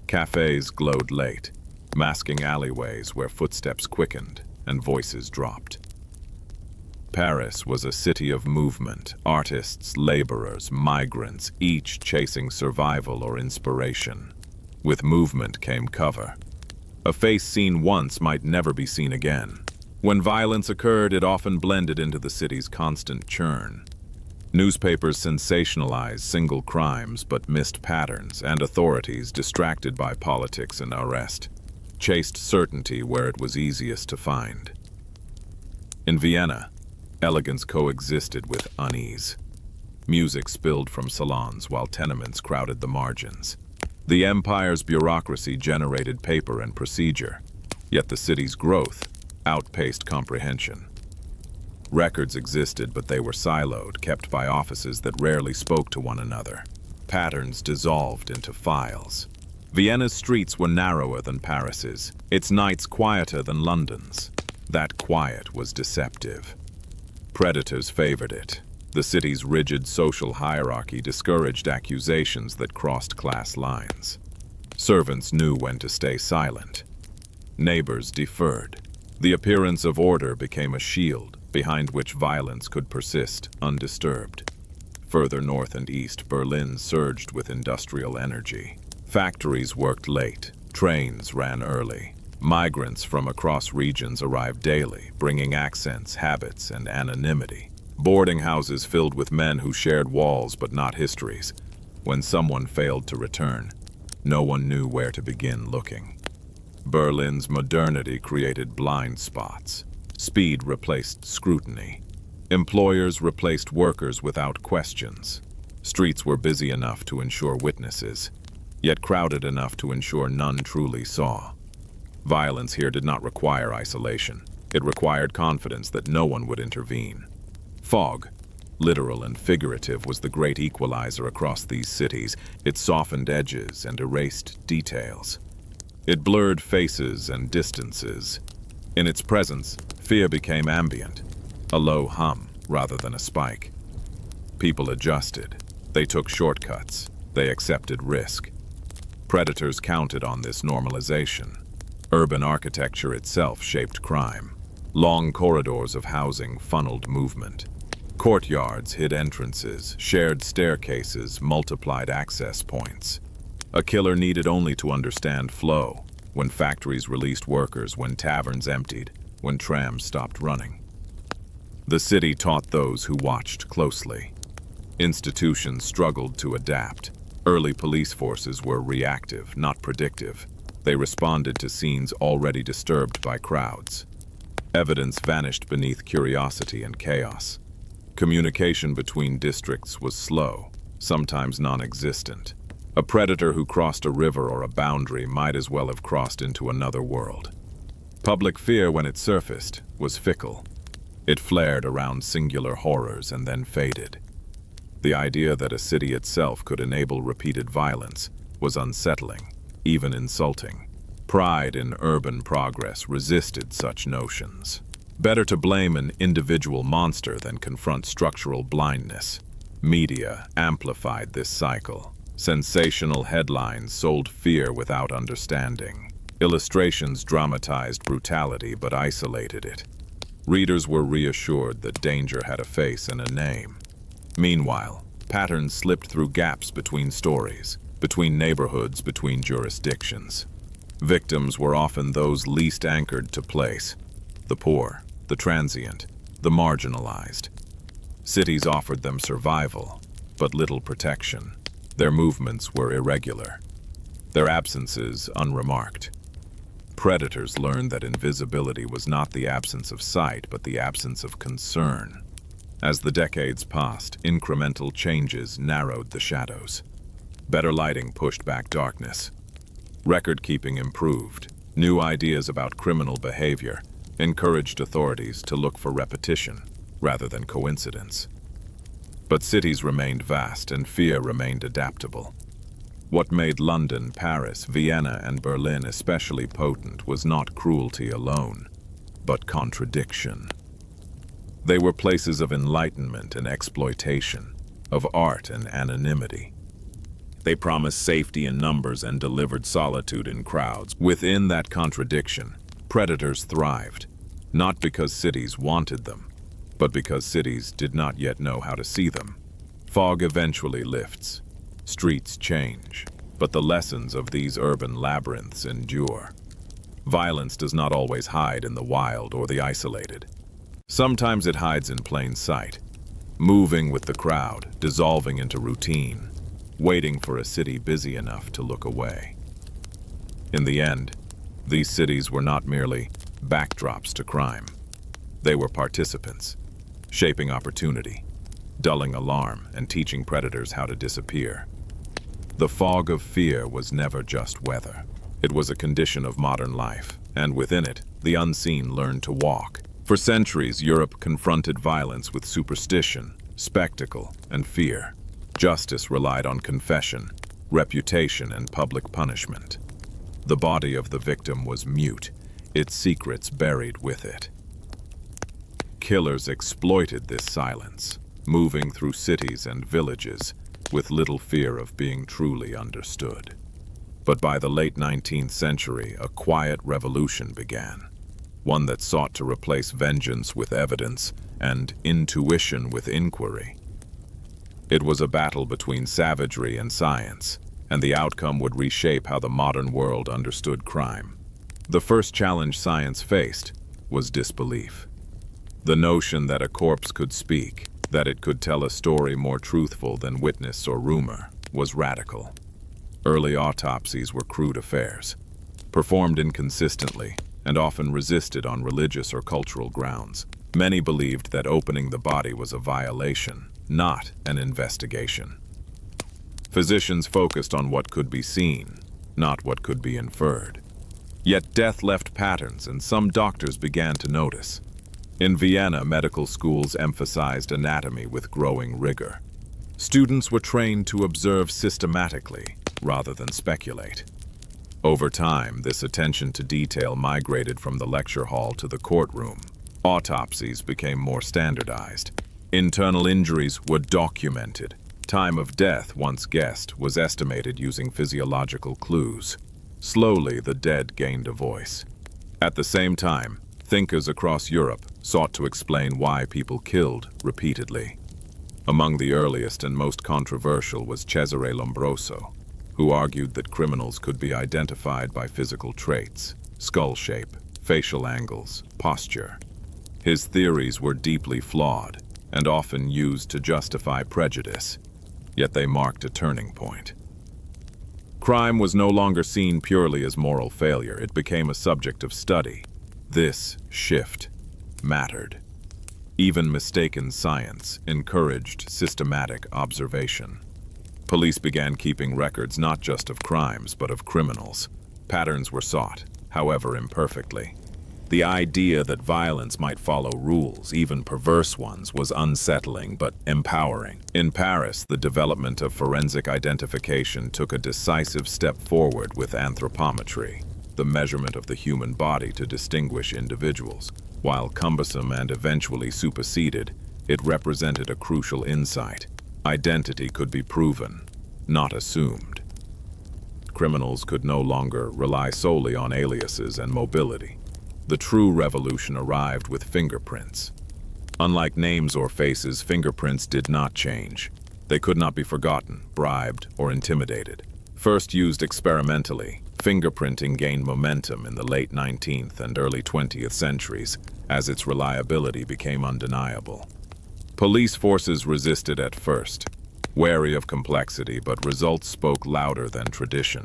Cafes glowed late, masking alleyways where footsteps quickened and voices dropped. Paris was a city of movement, artists, laborers, migrants, each chasing survival or inspiration. With movement came cover. A face seen once might never be seen again. When violence occurred, it often blended into the city's constant churn. Newspapers sensationalized single crimes but missed patterns, and authorities, distracted by politics and arrest, chased certainty where it was easiest to find. In Vienna, elegance coexisted with unease. Music spilled from salons while tenements crowded the margins. The empire's bureaucracy generated paper and procedure, yet the city's growth outpaced comprehension. Records existed, but they were siloed, kept by offices that rarely spoke to one another. Patterns dissolved into files. Vienna's streets were narrower than Paris's, its nights quieter than London's. That quiet was deceptive. Predators favored it. The city's rigid social hierarchy discouraged accusations that crossed class lines. Servants knew when to stay silent. Neighbors deferred. The appearance of order became a shield behind which violence could persist undisturbed. Further north and east, Berlin surged with industrial energy. Factories worked late. Trains ran early. Migrants from across regions arrived daily, bringing accents, habits, and anonymity. Boarding houses filled with men who shared walls but not histories. When someone failed to return, no one knew where to begin looking. Berlin's modernity created blind spots. Speed replaced scrutiny. Employers replaced workers without questions. Streets were busy enough to ensure witnesses, yet crowded enough to ensure none truly saw. Violence here did not require isolation. It required confidence that no one would intervene. Fog, literal and figurative, was the great equalizer across these cities. It softened edges and erased details. It blurred faces and distances. In its presence, fear became ambient, a low hum rather than a spike. People adjusted. They took shortcuts. They accepted risk. Predators counted on this normalization. Urban architecture itself shaped crime. Long corridors of housing funneled movement. Courtyards hid entrances, shared staircases multiplied access points. A killer needed only to understand flow, when factories released workers, when taverns emptied, when trams stopped running. The city taught those who watched closely. Institutions struggled to adapt. Early police forces were reactive, not predictive. They responded to scenes already disturbed by crowds. Evidence vanished beneath curiosity and chaos. Communication between districts was slow, sometimes non-existent. A predator who crossed a river or a boundary might as well have crossed into another world. Public fear, when it surfaced, was fickle. It flared around singular horrors and then faded. The idea that a city itself could enable repeated violence was unsettling, even insulting. Pride in urban progress resisted such notions. Better to blame an individual monster than confront structural blindness. Media amplified this cycle. Sensational headlines sold fear without understanding. Illustrations dramatized brutality but isolated it. Readers were reassured that danger had a face and a name. Meanwhile, patterns slipped through gaps between stories, between neighborhoods, between jurisdictions. Victims were often those least anchored to place: the poor, the transient, the marginalized. Cities offered them survival, but little protection. Their movements were irregular, their absences unremarked. Predators learned that invisibility was not the absence of sight, but the absence of concern. As the decades passed, incremental changes narrowed the shadows. Better lighting pushed back darkness. Record-keeping improved. New ideas about criminal behavior encouraged authorities to look for repetition rather than coincidence. But cities remained vast and fear remained adaptable. What made London, Paris, Vienna, and Berlin especially potent was not cruelty alone, but contradiction. They were places of enlightenment and exploitation, of art and anonymity. They promised safety in numbers and delivered solitude in crowds. Within that contradiction, predators thrived, not because cities wanted them, but because cities did not yet know how to see them. Fog eventually lifts. Streets change, but the lessons of these urban labyrinths endure. Violence does not always hide in the wild or the isolated. Sometimes it hides in plain sight, moving with the crowd, dissolving into routine, waiting for a city busy enough to look away. In the end, these cities were not merely backdrops to crime. They were participants, shaping opportunity, dulling alarm, and teaching predators how to disappear. The fog of fear was never just weather. It was a condition of modern life, and within it, the unseen learned to walk. For centuries, Europe confronted violence with superstition, spectacle, and fear. Justice relied on confession, reputation, and public punishment. The body of the victim was mute, its secrets buried with it. Killers exploited this silence, moving through cities and villages with little fear of being truly understood. But by the late 19th century, a quiet revolution began, one that sought to replace vengeance with evidence and intuition with inquiry. It was a battle between savagery and science, and the outcome would reshape how the modern world understood crime. The first challenge science faced was disbelief. The notion that a corpse could speak, that it could tell a story more truthful than witness or rumor, was radical. Early autopsies were crude affairs, performed inconsistently, and often resisted on religious or cultural grounds. Many believed that opening the body was a violation, not an investigation. Physicians focused on what could be seen, not what could be inferred. Yet death left patterns, and some doctors began to notice. In Vienna, medical schools emphasized anatomy with growing rigor. Students were trained to observe systematically, rather than speculate. Over time, this attention to detail migrated from the lecture hall to the courtroom. Autopsies became more standardized. Internal injuries were documented. Time of death, once guessed, was estimated using physiological clues. Slowly, the dead gained a voice. At the same time, thinkers across Europe sought to explain why people killed repeatedly. Among the earliest and most controversial was Cesare Lombroso, who argued that criminals could be identified by physical traits, skull shape, facial angles, posture. His theories were deeply flawed and often used to justify prejudice, yet they marked a turning point. Crime was no longer seen purely as moral failure. It became a subject of study. This shift mattered. Even mistaken science encouraged systematic observation. Police began keeping records not just of crimes, but of criminals. Patterns were sought, however imperfectly. The idea that violence might follow rules, even perverse ones, was unsettling but empowering. In Paris, the development of forensic identification took a decisive step forward with anthropometry. the measurement of the human body to distinguish individuals. While cumbersome and eventually superseded, it represented a crucial insight. Identity could be proven, not assumed. Criminals could no longer rely solely on aliases and mobility. The true revolution arrived with fingerprints. Unlike names or faces, fingerprints did not change. They could not be forgotten, bribed, or intimidated. First used experimentally, fingerprinting gained momentum in the late 19th and early 20th centuries as its reliability became undeniable. Police forces resisted at first, wary of complexity, but results spoke louder than tradition.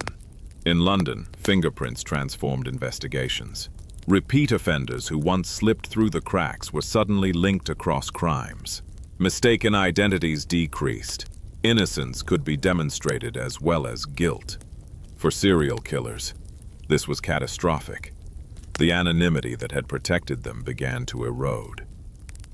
In London, fingerprints transformed investigations. Repeat offenders who once slipped through the cracks were suddenly linked across crimes. Mistaken identities decreased. Innocence could be demonstrated as well as guilt. For serial killers, this was catastrophic. The anonymity that had protected them began to erode.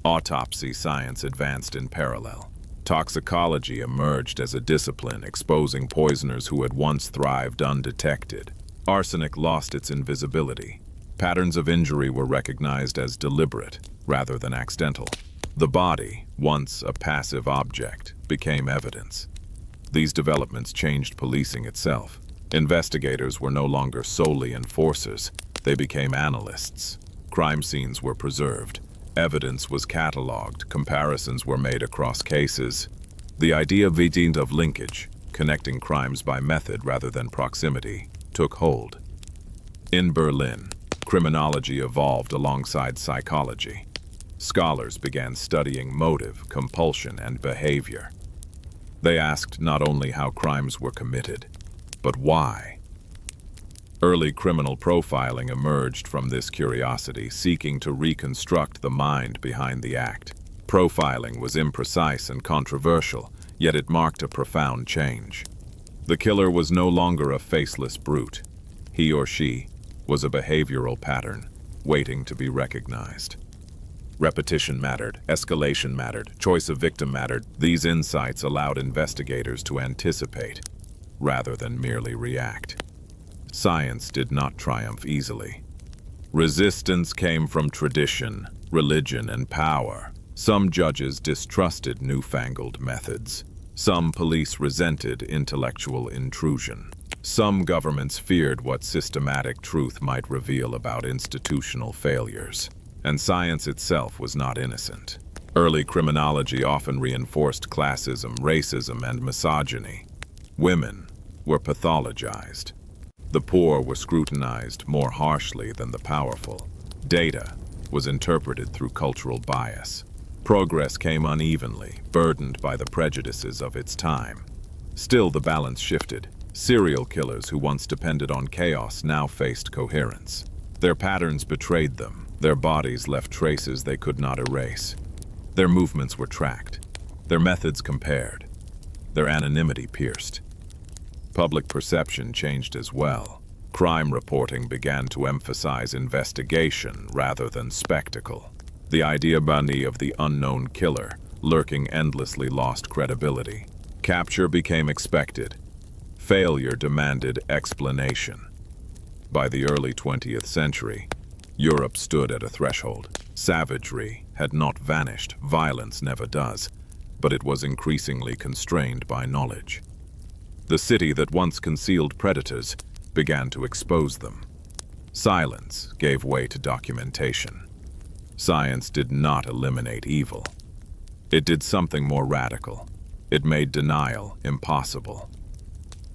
Autopsy science advanced in parallel. Toxicology emerged as a discipline, exposing poisoners who had once thrived undetected. Arsenic lost its invisibility. Patterns of injury were recognized as deliberate rather than accidental. The body, once a passive object, became evidence. These developments changed policing itself. Investigators were no longer solely enforcers. They became analysts. Crime scenes were preserved. Evidence was cataloged. Comparisons were made across cases. The idea of linkage, connecting crimes by method rather than proximity, took hold. In Berlin, criminology evolved alongside psychology. Scholars began studying motive, compulsion, and behavior. They asked not only how crimes were committed, but why. Early criminal profiling emerged from this curiosity, seeking to reconstruct the mind behind the act. Profiling was imprecise and controversial, yet it marked a profound change. The killer was no longer a faceless brute. He or she was a behavioral pattern, waiting to be recognized. Repetition mattered, escalation mattered, choice of victim mattered. These insights allowed investigators to anticipate, rather than merely react. Science did not triumph easily. Resistance came from tradition, religion, and power. Some judges distrusted newfangled methods. Some police resented intellectual intrusion. Some governments feared what systematic truth might reveal about institutional failures. And science itself was not innocent. Early criminology often reinforced classism, racism, and misogyny. Women were pathologized. The poor were scrutinized more harshly than the powerful. Data was interpreted through cultural bias. Progress came unevenly, burdened by the prejudices of its time. Still, the balance shifted. Serial killers who once depended on chaos now faced coherence. Their patterns betrayed them. Their bodies left traces they could not erase. Their movements were tracked. Their methods compared. Their anonymity pierced. Public perception changed as well. Crime reporting began to emphasize investigation rather than spectacle. The idea of the unknown killer lurking endlessly lost credibility. Capture became expected. Failure demanded explanation. By the early 20th century, Europe stood at a threshold. Savagery had not vanished, violence never does, but it was increasingly constrained by knowledge. The city that once concealed predators began to expose them. Silence gave way to documentation. Science did not eliminate evil. It did something more radical. It made denial impossible.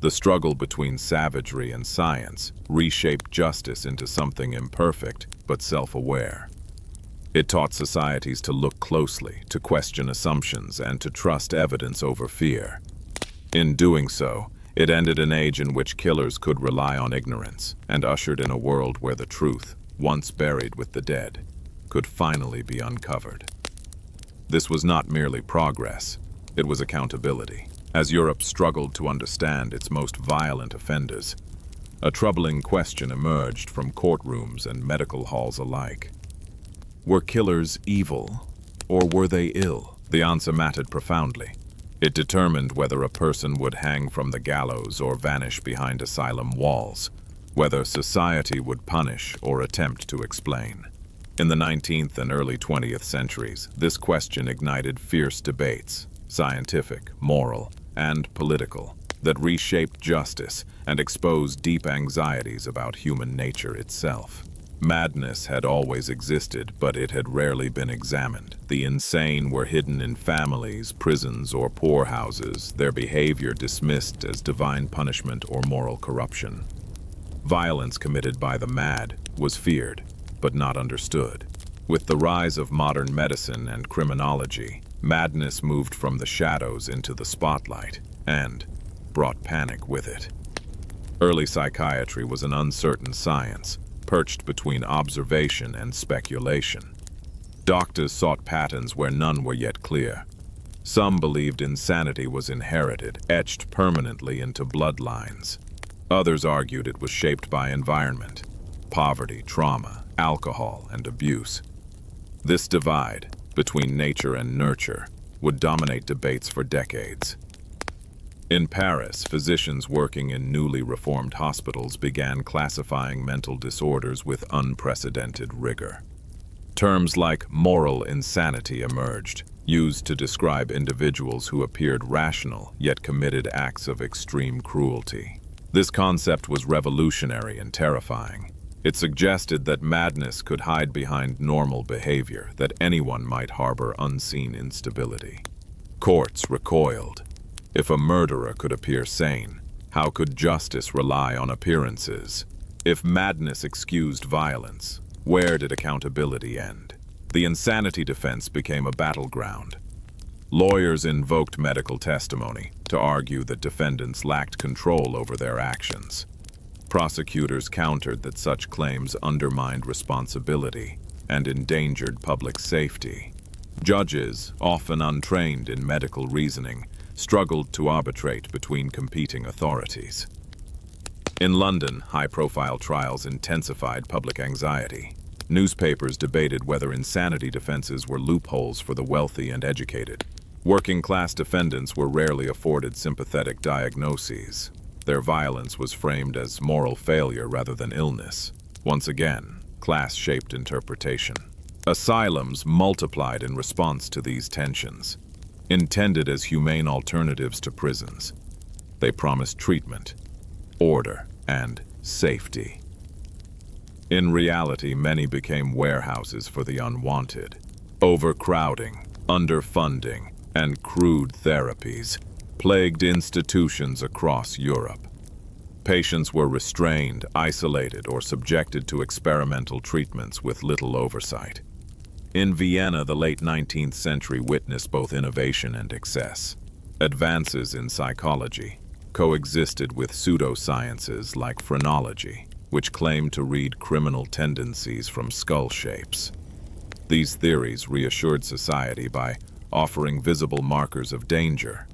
The struggle between savagery and science reshaped justice into something imperfect but self-aware. It taught societies to look closely, to question assumptions, and to trust evidence over fear. In doing so, it ended an age in which killers could rely on ignorance and ushered in a world where the truth, once buried with the dead, could finally be uncovered. This was not merely progress, it was accountability. As Europe struggled to understand its most violent offenders, a troubling question emerged from courtrooms and medical halls alike. Were killers evil, or were they ill? The answer mattered profoundly. It determined whether a person would hang from the gallows or vanish behind asylum walls. whether society would punish or attempt to explain. In the 19th and early 20th centuries, this question ignited fierce debates, scientific, moral, and political, that reshaped justice and exposed deep anxieties about human nature itself. Madness had always existed, but it had rarely been examined. The insane were hidden in families, prisons, or poorhouses, their behavior dismissed as divine punishment or moral corruption. Violence committed by the mad was feared, but not understood. With the rise of modern medicine and criminology, madness moved from the shadows into the spotlight and brought panic with it. Early psychiatry was an uncertain science, perched between observation and speculation. Doctors sought patterns where none were yet clear. Some believed insanity was inherited, etched permanently into bloodlines. Others argued it was shaped by environment, poverty, trauma, alcohol, and abuse. This divide between nature and nurture would dominate debates for decades. In Paris, physicians working in newly reformed hospitals began classifying mental disorders with unprecedented rigor. Terms like moral insanity emerged, used to describe individuals who appeared rational yet committed acts of extreme cruelty. This concept was revolutionary and terrifying. It suggested that madness could hide behind normal behavior, that anyone might harbor unseen instability. Courts recoiled. If a murderer could appear sane, how could justice rely on appearances? If madness excused violence, where did accountability end? The insanity defense became a battleground. Lawyers invoked medical testimony to argue that defendants lacked control over their actions. Prosecutors countered that such claims undermined responsibility and endangered public safety. Judges, often untrained in medical reasoning, struggled to arbitrate between competing authorities. In London, high-profile trials intensified public anxiety. Newspapers debated whether insanity defenses were loopholes for the wealthy and educated. Working-class defendants were rarely afforded sympathetic diagnoses. Their violence was framed as moral failure rather than illness. Once again, class-shaped interpretation. Asylums multiplied in response to these tensions. Intended as humane alternatives to prisons, they promised treatment, order, and safety. In reality, many became warehouses for the unwanted. Overcrowding, underfunding, and crude therapies plagued institutions across Europe. Patients were restrained, isolated, or subjected to experimental treatments with little oversight. In Vienna, the late 19th century witnessed both innovation and excess. Advances in psychology coexisted with pseudosciences like phrenology, which claimed to read criminal tendencies from skull shapes. These theories reassured society by offering visible markers of danger,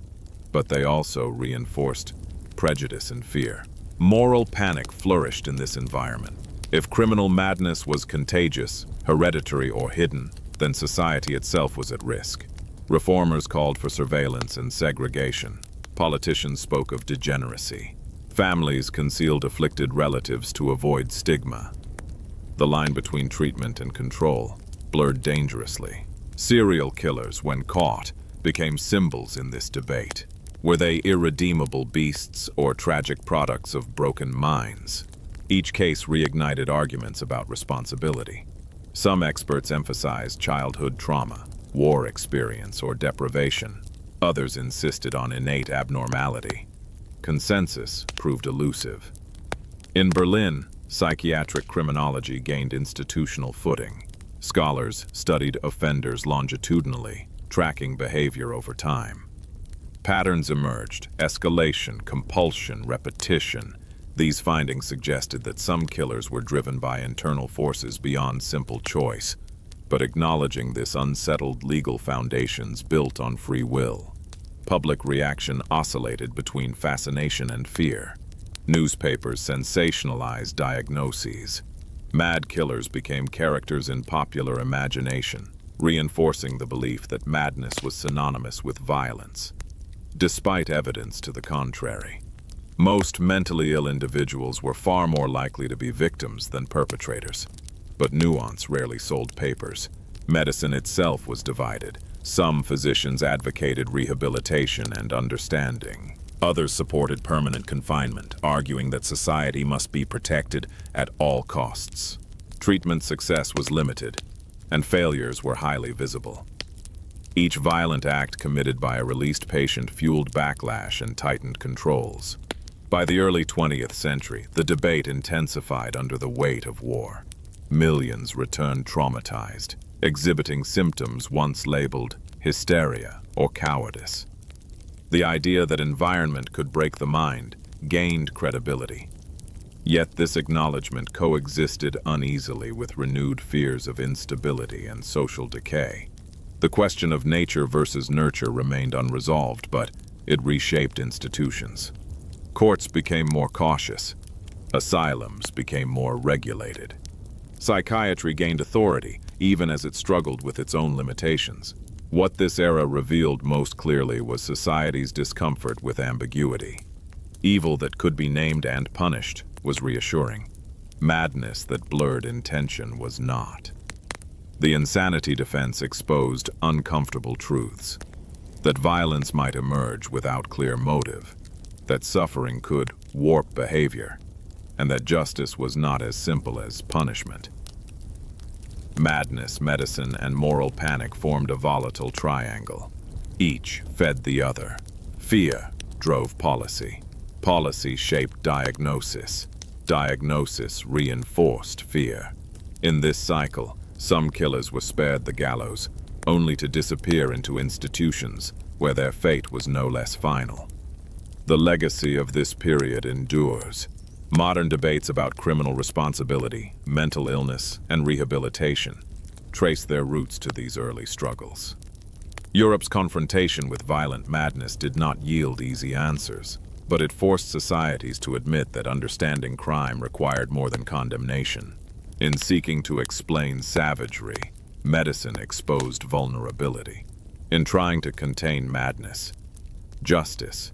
but they also reinforced prejudice and fear. Moral panic flourished in this environment. If criminal madness was contagious, hereditary, or hidden, then society itself was at risk. Reformers called for surveillance and segregation. Politicians spoke of degeneracy. Families concealed afflicted relatives to avoid stigma. The line between treatment and control blurred dangerously. Serial killers, when caught, became symbols in this debate. Were they irredeemable beasts or tragic products of broken minds? Each case reignited arguments about responsibility. Some experts emphasized childhood trauma, war experience, or deprivation. Others insisted on innate abnormality. Consensus proved elusive. In Berlin, psychiatric criminology gained institutional footing. Scholars studied offenders longitudinally, tracking behavior over time. Patterns emerged: escalation, compulsion, repetition. These findings suggested that some killers were driven by internal forces beyond simple choice, but acknowledging this unsettled legal foundations built on free will. Public reaction oscillated between fascination and fear. Newspapers sensationalized diagnoses. Mad killers became characters in popular imagination, reinforcing the belief that madness was synonymous with violence, despite evidence to the contrary. Most mentally ill individuals were far more likely to be victims than perpetrators. But nuance rarely sold papers. Medicine itself was divided. Some physicians advocated rehabilitation and understanding. Others supported permanent confinement, arguing that society must be protected at all costs. Treatment success was limited, and failures were highly visible. Each violent act committed by a released patient fueled backlash and tightened controls. By the early 20th century, the debate intensified under the weight of war. Millions returned traumatized, exhibiting symptoms once labeled hysteria or cowardice. The idea that environment could break the mind gained credibility. Yet this acknowledgement coexisted uneasily with renewed fears of instability and social decay. The question of nature versus nurture remained unresolved, but it reshaped institutions. Courts became more cautious. Asylums became more regulated. Psychiatry gained authority, even as it struggled with its own limitations. What this era revealed most clearly was society's discomfort with ambiguity. Evil that could be named and punished was reassuring. Madness that blurred intention was not. The insanity defense exposed uncomfortable truths. That violence might emerge without clear motive, that suffering could warp behavior, and that justice was not as simple as punishment. Madness, medicine, and moral panic formed a volatile triangle. Each fed the other. Fear drove policy. Policy shaped diagnosis. Diagnosis reinforced fear. In this cycle, some killers were spared the gallows, only to disappear into institutions where their fate was no less final. The legacy of this period endures. Modern debates about criminal responsibility, mental illness, and rehabilitation trace their roots to these early struggles. Europe's confrontation with violent madness did not yield easy answers, but it forced societies to admit that understanding crime required more than condemnation. In seeking to explain savagery, medicine exposed vulnerability. In trying to contain madness, justice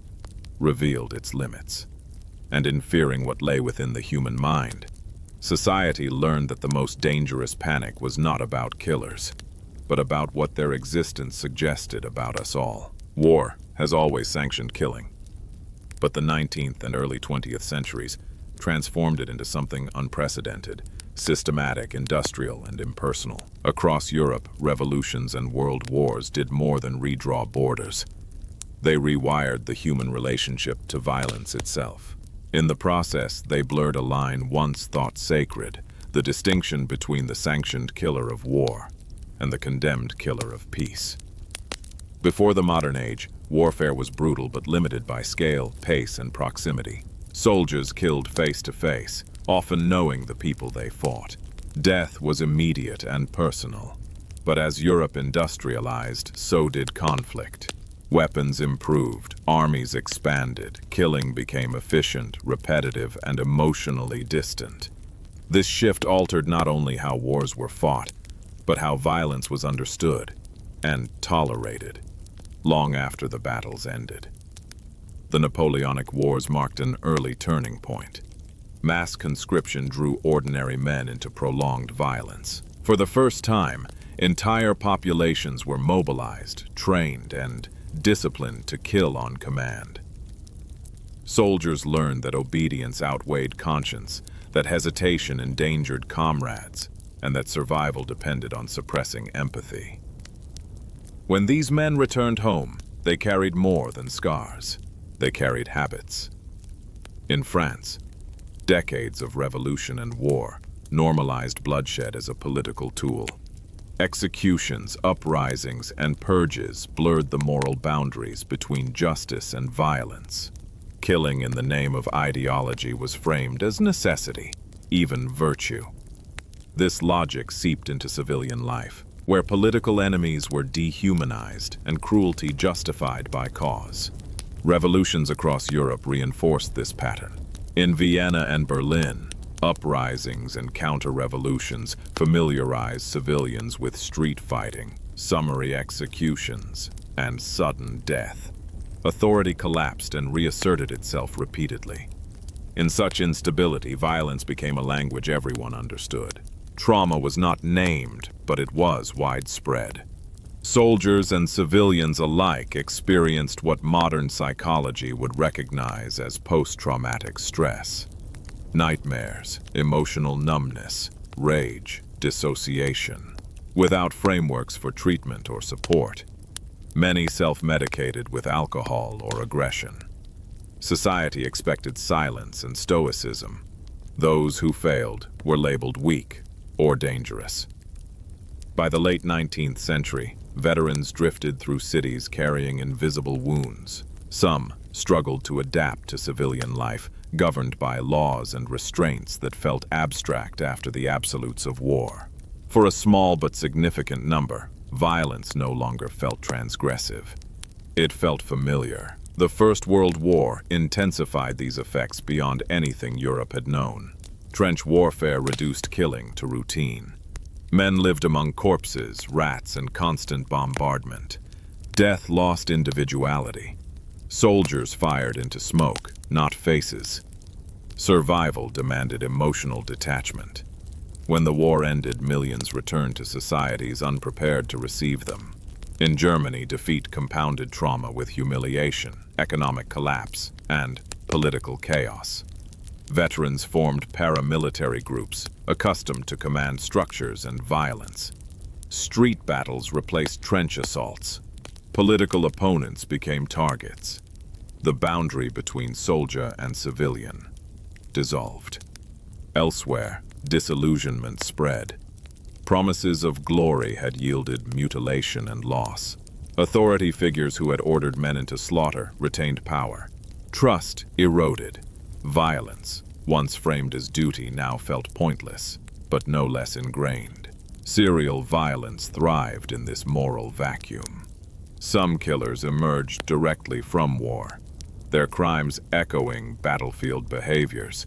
revealed its limits. And in fearing what lay within the human mind, society learned that the most dangerous panic was not about killers, but about what their existence suggested about us all. War has always sanctioned killing, but the 19th and early 20th centuries transformed it into something unprecedented, systematic, industrial, and impersonal. Across Europe, revolutions and world wars did more than redraw borders. They rewired the human relationship to violence itself. In the process, they blurred a line once thought sacred, the distinction between the sanctioned killer of war and the condemned killer of peace. Before the modern age, warfare was brutal but limited by scale, pace, and proximity. Soldiers killed face to face, often knowing the people they fought. Death was immediate and personal. But as Europe industrialized, so did conflict. Weapons improved, armies expanded, killing became efficient, repetitive, and emotionally distant. This shift altered not only how wars were fought, but how violence was understood and tolerated long after the battles ended. The Napoleonic Wars marked an early turning point. Mass conscription drew ordinary men into prolonged violence. For the first time, entire populations were mobilized, trained, and disciplined to kill on command. Soldiers learned that obedience outweighed conscience, that hesitation endangered comrades, and that survival depended on suppressing empathy. When these men returned home, they carried more than scars. They carried habits. In France, decades of revolution and war normalized bloodshed as a political tool. Executions, uprisings, and purges blurred the moral boundaries between justice and violence. Killing in the name of ideology was framed as necessity, even virtue. This logic seeped into civilian life, where political enemies were dehumanized and cruelty justified by cause. Revolutions across Europe reinforced this pattern. In Vienna and Berlin, uprisings and counter-revolutions familiarized civilians with street fighting, summary executions, and sudden death. Authority collapsed and reasserted itself repeatedly. In such instability, violence became a language everyone understood. Trauma was not named, but it was widespread. Soldiers and civilians alike experienced what modern psychology would recognize as post-traumatic stress. Nightmares, emotional numbness, rage, dissociation. Without frameworks for treatment or support, many self-medicated with alcohol or aggression. Society expected silence and stoicism. Those who failed were labeled weak or dangerous. By the late 19th century, veterans drifted through cities carrying invisible wounds. Some struggled to adapt to civilian life, governed by laws and restraints that felt abstract after the absolutes of war. For a small but significant number, violence no longer felt transgressive. It felt familiar. The First World War intensified these effects beyond anything Europe had known. Trench warfare reduced killing to routine. Men lived among corpses, rats, and constant bombardment. Death lost individuality. Soldiers fired into smoke, not faces. Survival demanded emotional detachment. When the war ended, millions returned to societies unprepared to receive them. In Germany, defeat compounded trauma with humiliation, economic collapse, and political chaos. Veterans formed paramilitary groups, accustomed to command structures and violence. Street battles replaced trench assaults. Political opponents became targets. The boundary between soldier and civilian dissolved. Elsewhere, disillusionment spread. Promises of glory had yielded mutilation and loss. Authority figures who had ordered men into slaughter retained power. Trust eroded. Violence, once framed as duty, now felt pointless, but no less ingrained. Serial violence thrived in this moral vacuum. Some killers emerged directly from war, their crimes echoing battlefield behaviors.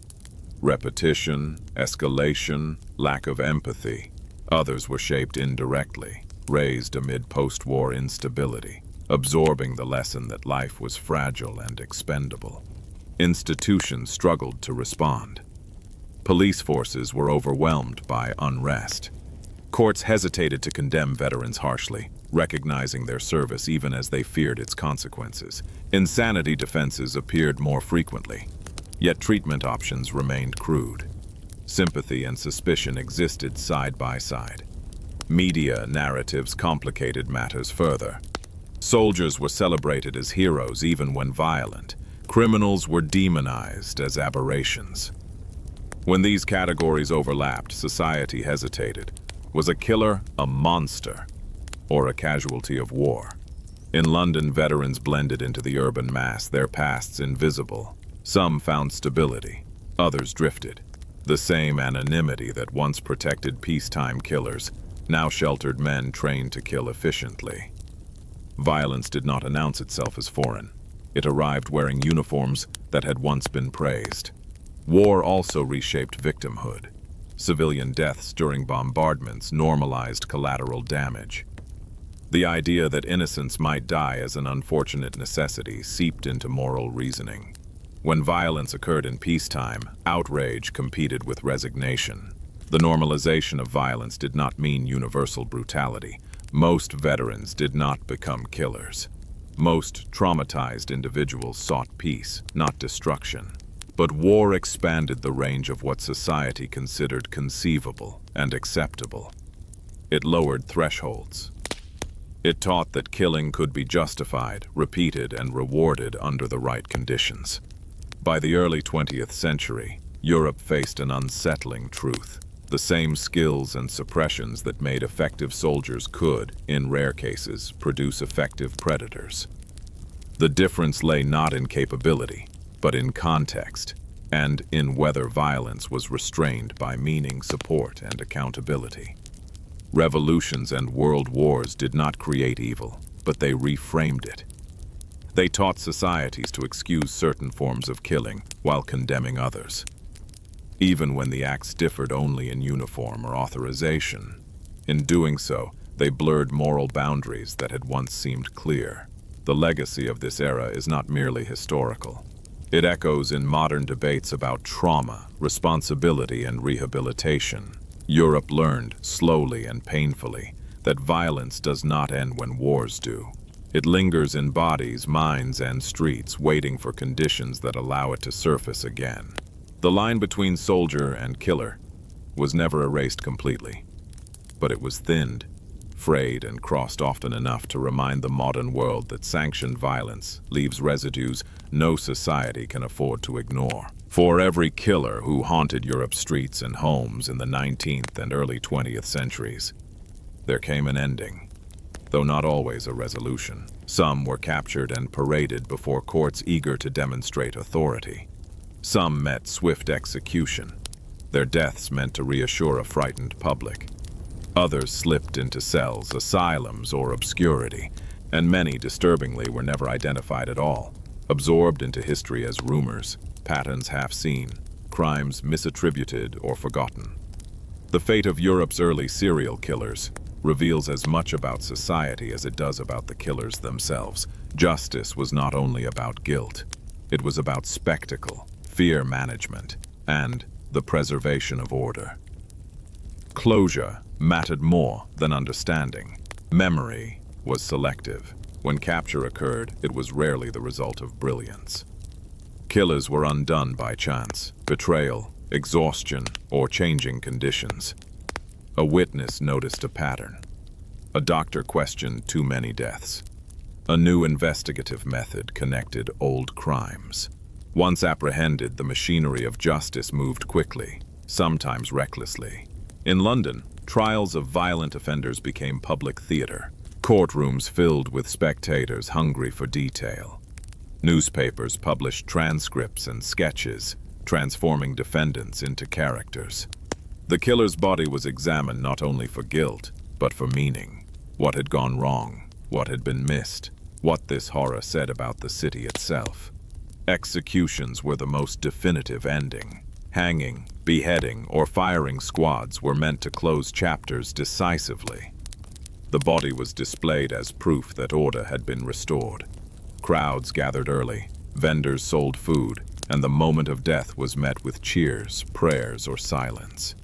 Repetition, escalation, lack of empathy. Others were shaped indirectly, raised amid post-war instability, absorbing the lesson that life was fragile and expendable. Institutions struggled to respond. Police forces were overwhelmed by unrest. Courts hesitated to condemn veterans harshly, recognizing their service even as they feared its consequences. Insanity defenses appeared more frequently, yet treatment options remained crude. Sympathy and suspicion existed side by side. Media narratives complicated matters further. Soldiers were celebrated as heroes even when violent. Criminals were demonized as aberrations. When these categories overlapped, society hesitated. Was a killer a monster or a casualty of war? In London, veterans blended into the urban mass, their pasts invisible. Some found stability, others drifted. The same anonymity that once protected peacetime killers now sheltered men trained to kill efficiently. Violence did not announce itself as foreign. It arrived wearing uniforms that had once been praised. War also reshaped victimhood. Civilian deaths during bombardments normalized collateral damage. The idea that innocents might die as an unfortunate necessity seeped into moral reasoning. When violence occurred in peacetime, outrage competed with resignation. The normalization of violence did not mean universal brutality. Most veterans did not become killers. Most traumatized individuals sought peace, not destruction. But war expanded the range of what society considered conceivable and acceptable. It lowered thresholds. It taught that killing could be justified, repeated, and rewarded under the right conditions. By the early 20th century, Europe faced an unsettling truth. The same skills and suppressions that made effective soldiers could, in rare cases, produce effective predators. The difference lay not in capability, but in context, and in whether violence was restrained by meaning, support, and accountability. Revolutions and world wars did not create evil, but they reframed it. They taught societies to excuse certain forms of killing while condemning others. Even when the acts differed only in uniform or authorization. In doing so, they blurred moral boundaries that had once seemed clear. The legacy of this era is not merely historical. It echoes in modern debates about trauma, responsibility, and rehabilitation. Europe learned, slowly and painfully, that violence does not end when wars do. It lingers in bodies, minds, and streets, waiting for conditions that allow it to surface again. The line between soldier and killer was never erased completely, but it was thinned, frayed, and crossed often enough to remind the modern world that sanctioned violence leaves residues no society can afford to ignore. For every killer who haunted Europe's streets and homes in the 19th and early 20th centuries, there came an ending, though not always a resolution. Some were captured and paraded before courts eager to demonstrate authority. Some met swift execution, their deaths meant to reassure a frightened public. Others slipped into cells, asylums, or obscurity, and many, disturbingly, were never identified at all, absorbed into history as rumors, patterns half seen, crimes misattributed or forgotten. The fate of Europe's early serial killers reveals as much about society as it does about the killers themselves. Justice was not only about guilt, it was about spectacle, fear management, and the preservation of order. Closure mattered more than understanding. Memory was selective. When capture occurred, it was rarely the result of brilliance. Killers were undone by chance, betrayal, exhaustion, or changing conditions. A witness noticed a pattern. A doctor questioned too many deaths. A new investigative method connected old crimes. Once apprehended, the machinery of justice moved quickly, sometimes recklessly. In London, trials of violent offenders became public theater. Courtrooms filled with spectators hungry for detail. Newspapers published transcripts and sketches, transforming defendants into characters. The killer's body was examined not only for guilt, but for meaning. What had gone wrong, what had been missed, what this horror said about the city itself. Executions were the most definitive ending. Hanging, beheading, or firing squads were meant to close chapters decisively. The body was displayed as proof that order had been restored. Crowds gathered early, vendors sold food, and the moment of death was met with cheers, prayers, or silence.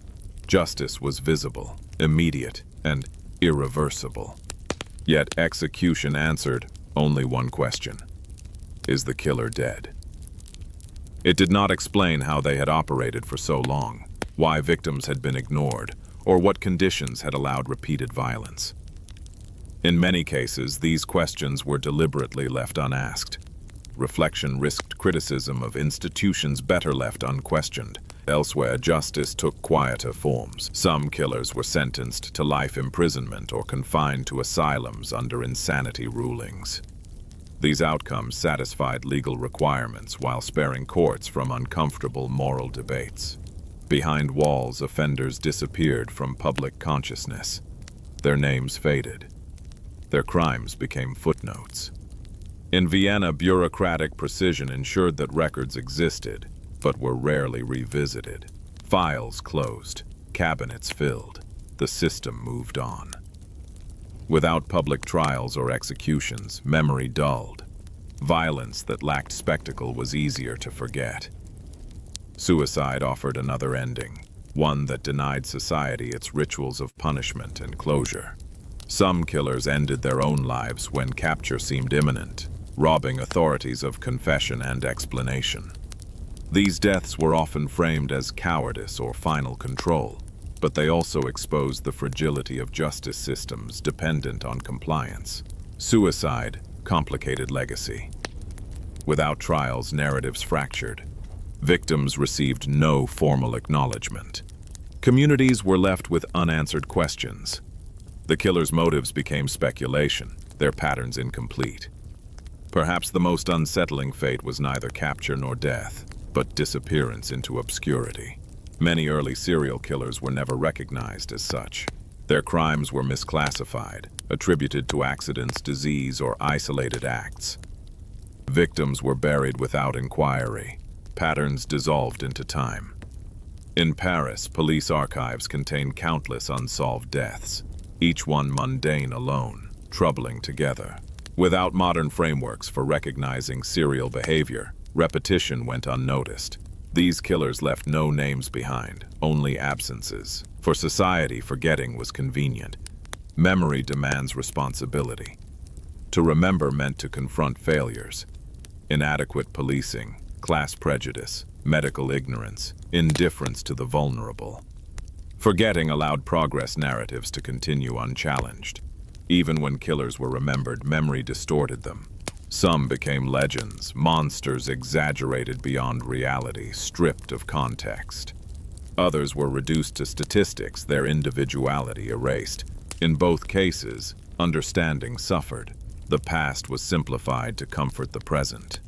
Justice was visible, immediate, and irreversible. Yet execution answered only one question: is the killer dead? It did not explain how they had operated for so long, why victims had been ignored, or what conditions had allowed repeated violence. In many cases, these questions were deliberately left unasked. Reflection risked criticism of institutions better left unquestioned. Elsewhere, justice took quieter forms. Some killers were sentenced to life imprisonment or confined to asylums under insanity rulings. These outcomes satisfied legal requirements while sparing courts from uncomfortable moral debates. Behind walls, offenders disappeared from public consciousness. Their names faded. Their crimes became footnotes. In Vienna, bureaucratic precision ensured that records existed, but were rarely revisited. Files closed, cabinets filled, the system moved on. Without public trials or executions, memory dulled. Violence that lacked spectacle was easier to forget. Suicide offered another ending, one that denied society its rituals of punishment and closure. Some killers ended their own lives when capture seemed imminent, robbing authorities of confession and explanation. These deaths were often framed as cowardice or final control, but they also exposed the fragility of justice systems dependent on compliance. Suicide complicated legacy. Without trials, narratives fractured. Victims received no formal acknowledgement. Communities were left with unanswered questions. The killer's motives became speculation, their patterns incomplete. Perhaps the most unsettling fate was neither capture nor death, but disappearance into obscurity. Many early serial killers were never recognized as such. Their crimes were misclassified, attributed to accidents, disease, or isolated acts. Victims were buried without inquiry. Patterns dissolved into time. In Paris, police archives contain countless unsolved deaths, each one mundane alone, troubling together. Without modern frameworks for recognizing serial behavior, repetition went unnoticed. These killers left no names behind, only absences. For society, forgetting was convenient. Memory demands responsibility. To remember meant to confront failures. Inadequate policing, class prejudice, medical ignorance, indifference to the vulnerable. Forgetting allowed progress narratives to continue unchallenged. Even when killers were remembered, memory distorted them. Some became legends, monsters exaggerated beyond reality, stripped of context. Others were reduced to statistics, their individuality erased. In both cases, understanding suffered. The past was simplified to comfort the present.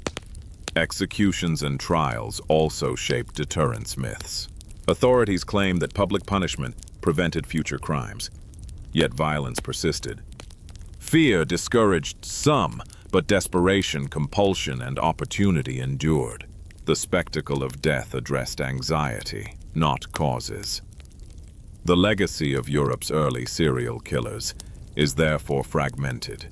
Executions and trials also shaped deterrence myths. Authorities claimed that public punishment prevented future crimes, yet violence persisted. Fear discouraged some, but desperation, compulsion, and opportunity endured. The spectacle of death addressed anxiety, not causes. The legacy of Europe's early serial killers is therefore fragmented.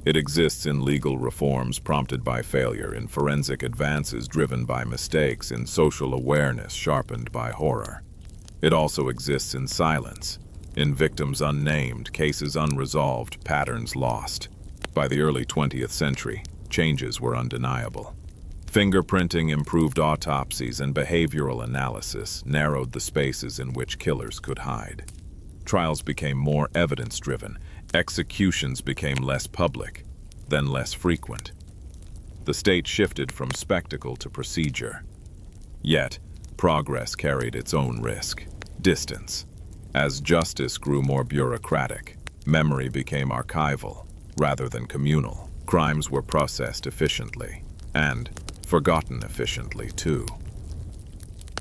It exists in legal reforms prompted by failure, in forensic advances driven by mistakes, in social awareness sharpened by horror. It also exists in silence, in victims unnamed, cases unresolved, patterns lost. By the early 20th century, changes were undeniable. Fingerprinting, improved autopsies, and behavioral analysis narrowed the spaces in which killers could hide. Trials became more evidence-driven. Executions became less public, then less frequent. The state shifted from spectacle to procedure. Yet, progress carried its own risk. Distance. As justice grew more bureaucratic, memory became archival rather than communal. Crimes were processed efficiently, and forgotten efficiently too.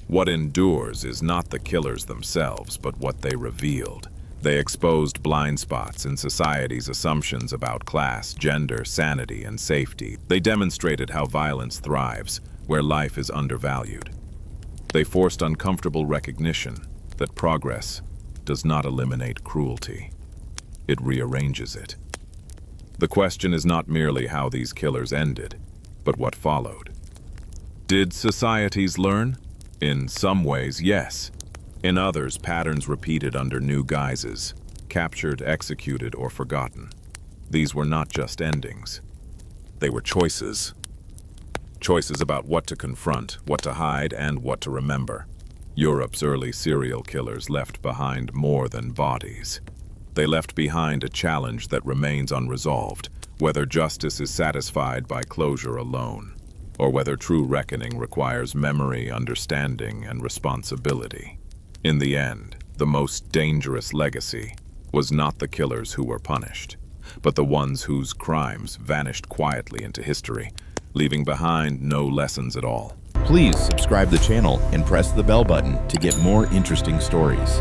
What endures is not the killers themselves, but what they revealed. They exposed blind spots in society's assumptions about class, gender, sanity, and safety. They demonstrated how violence thrives where life is undervalued. They forced uncomfortable recognition that progress does not eliminate cruelty. It rearranges it. The question is not merely how these killers ended, but what followed. Did societies learn? In some ways, yes. In others, patterns repeated under new guises, captured, executed, or forgotten. These were not just endings. They were choices. Choices about what to confront, what to hide, and what to remember. Europe's early serial killers left behind more than bodies. They left behind a challenge that remains unresolved, whether justice is satisfied by closure alone, or whether true reckoning requires memory, understanding, and responsibility. In the end, the most dangerous legacy was not the killers who were punished, but the ones whose crimes vanished quietly into history, leaving behind no lessons at all. Please subscribe the channel and press the bell button to get more interesting stories.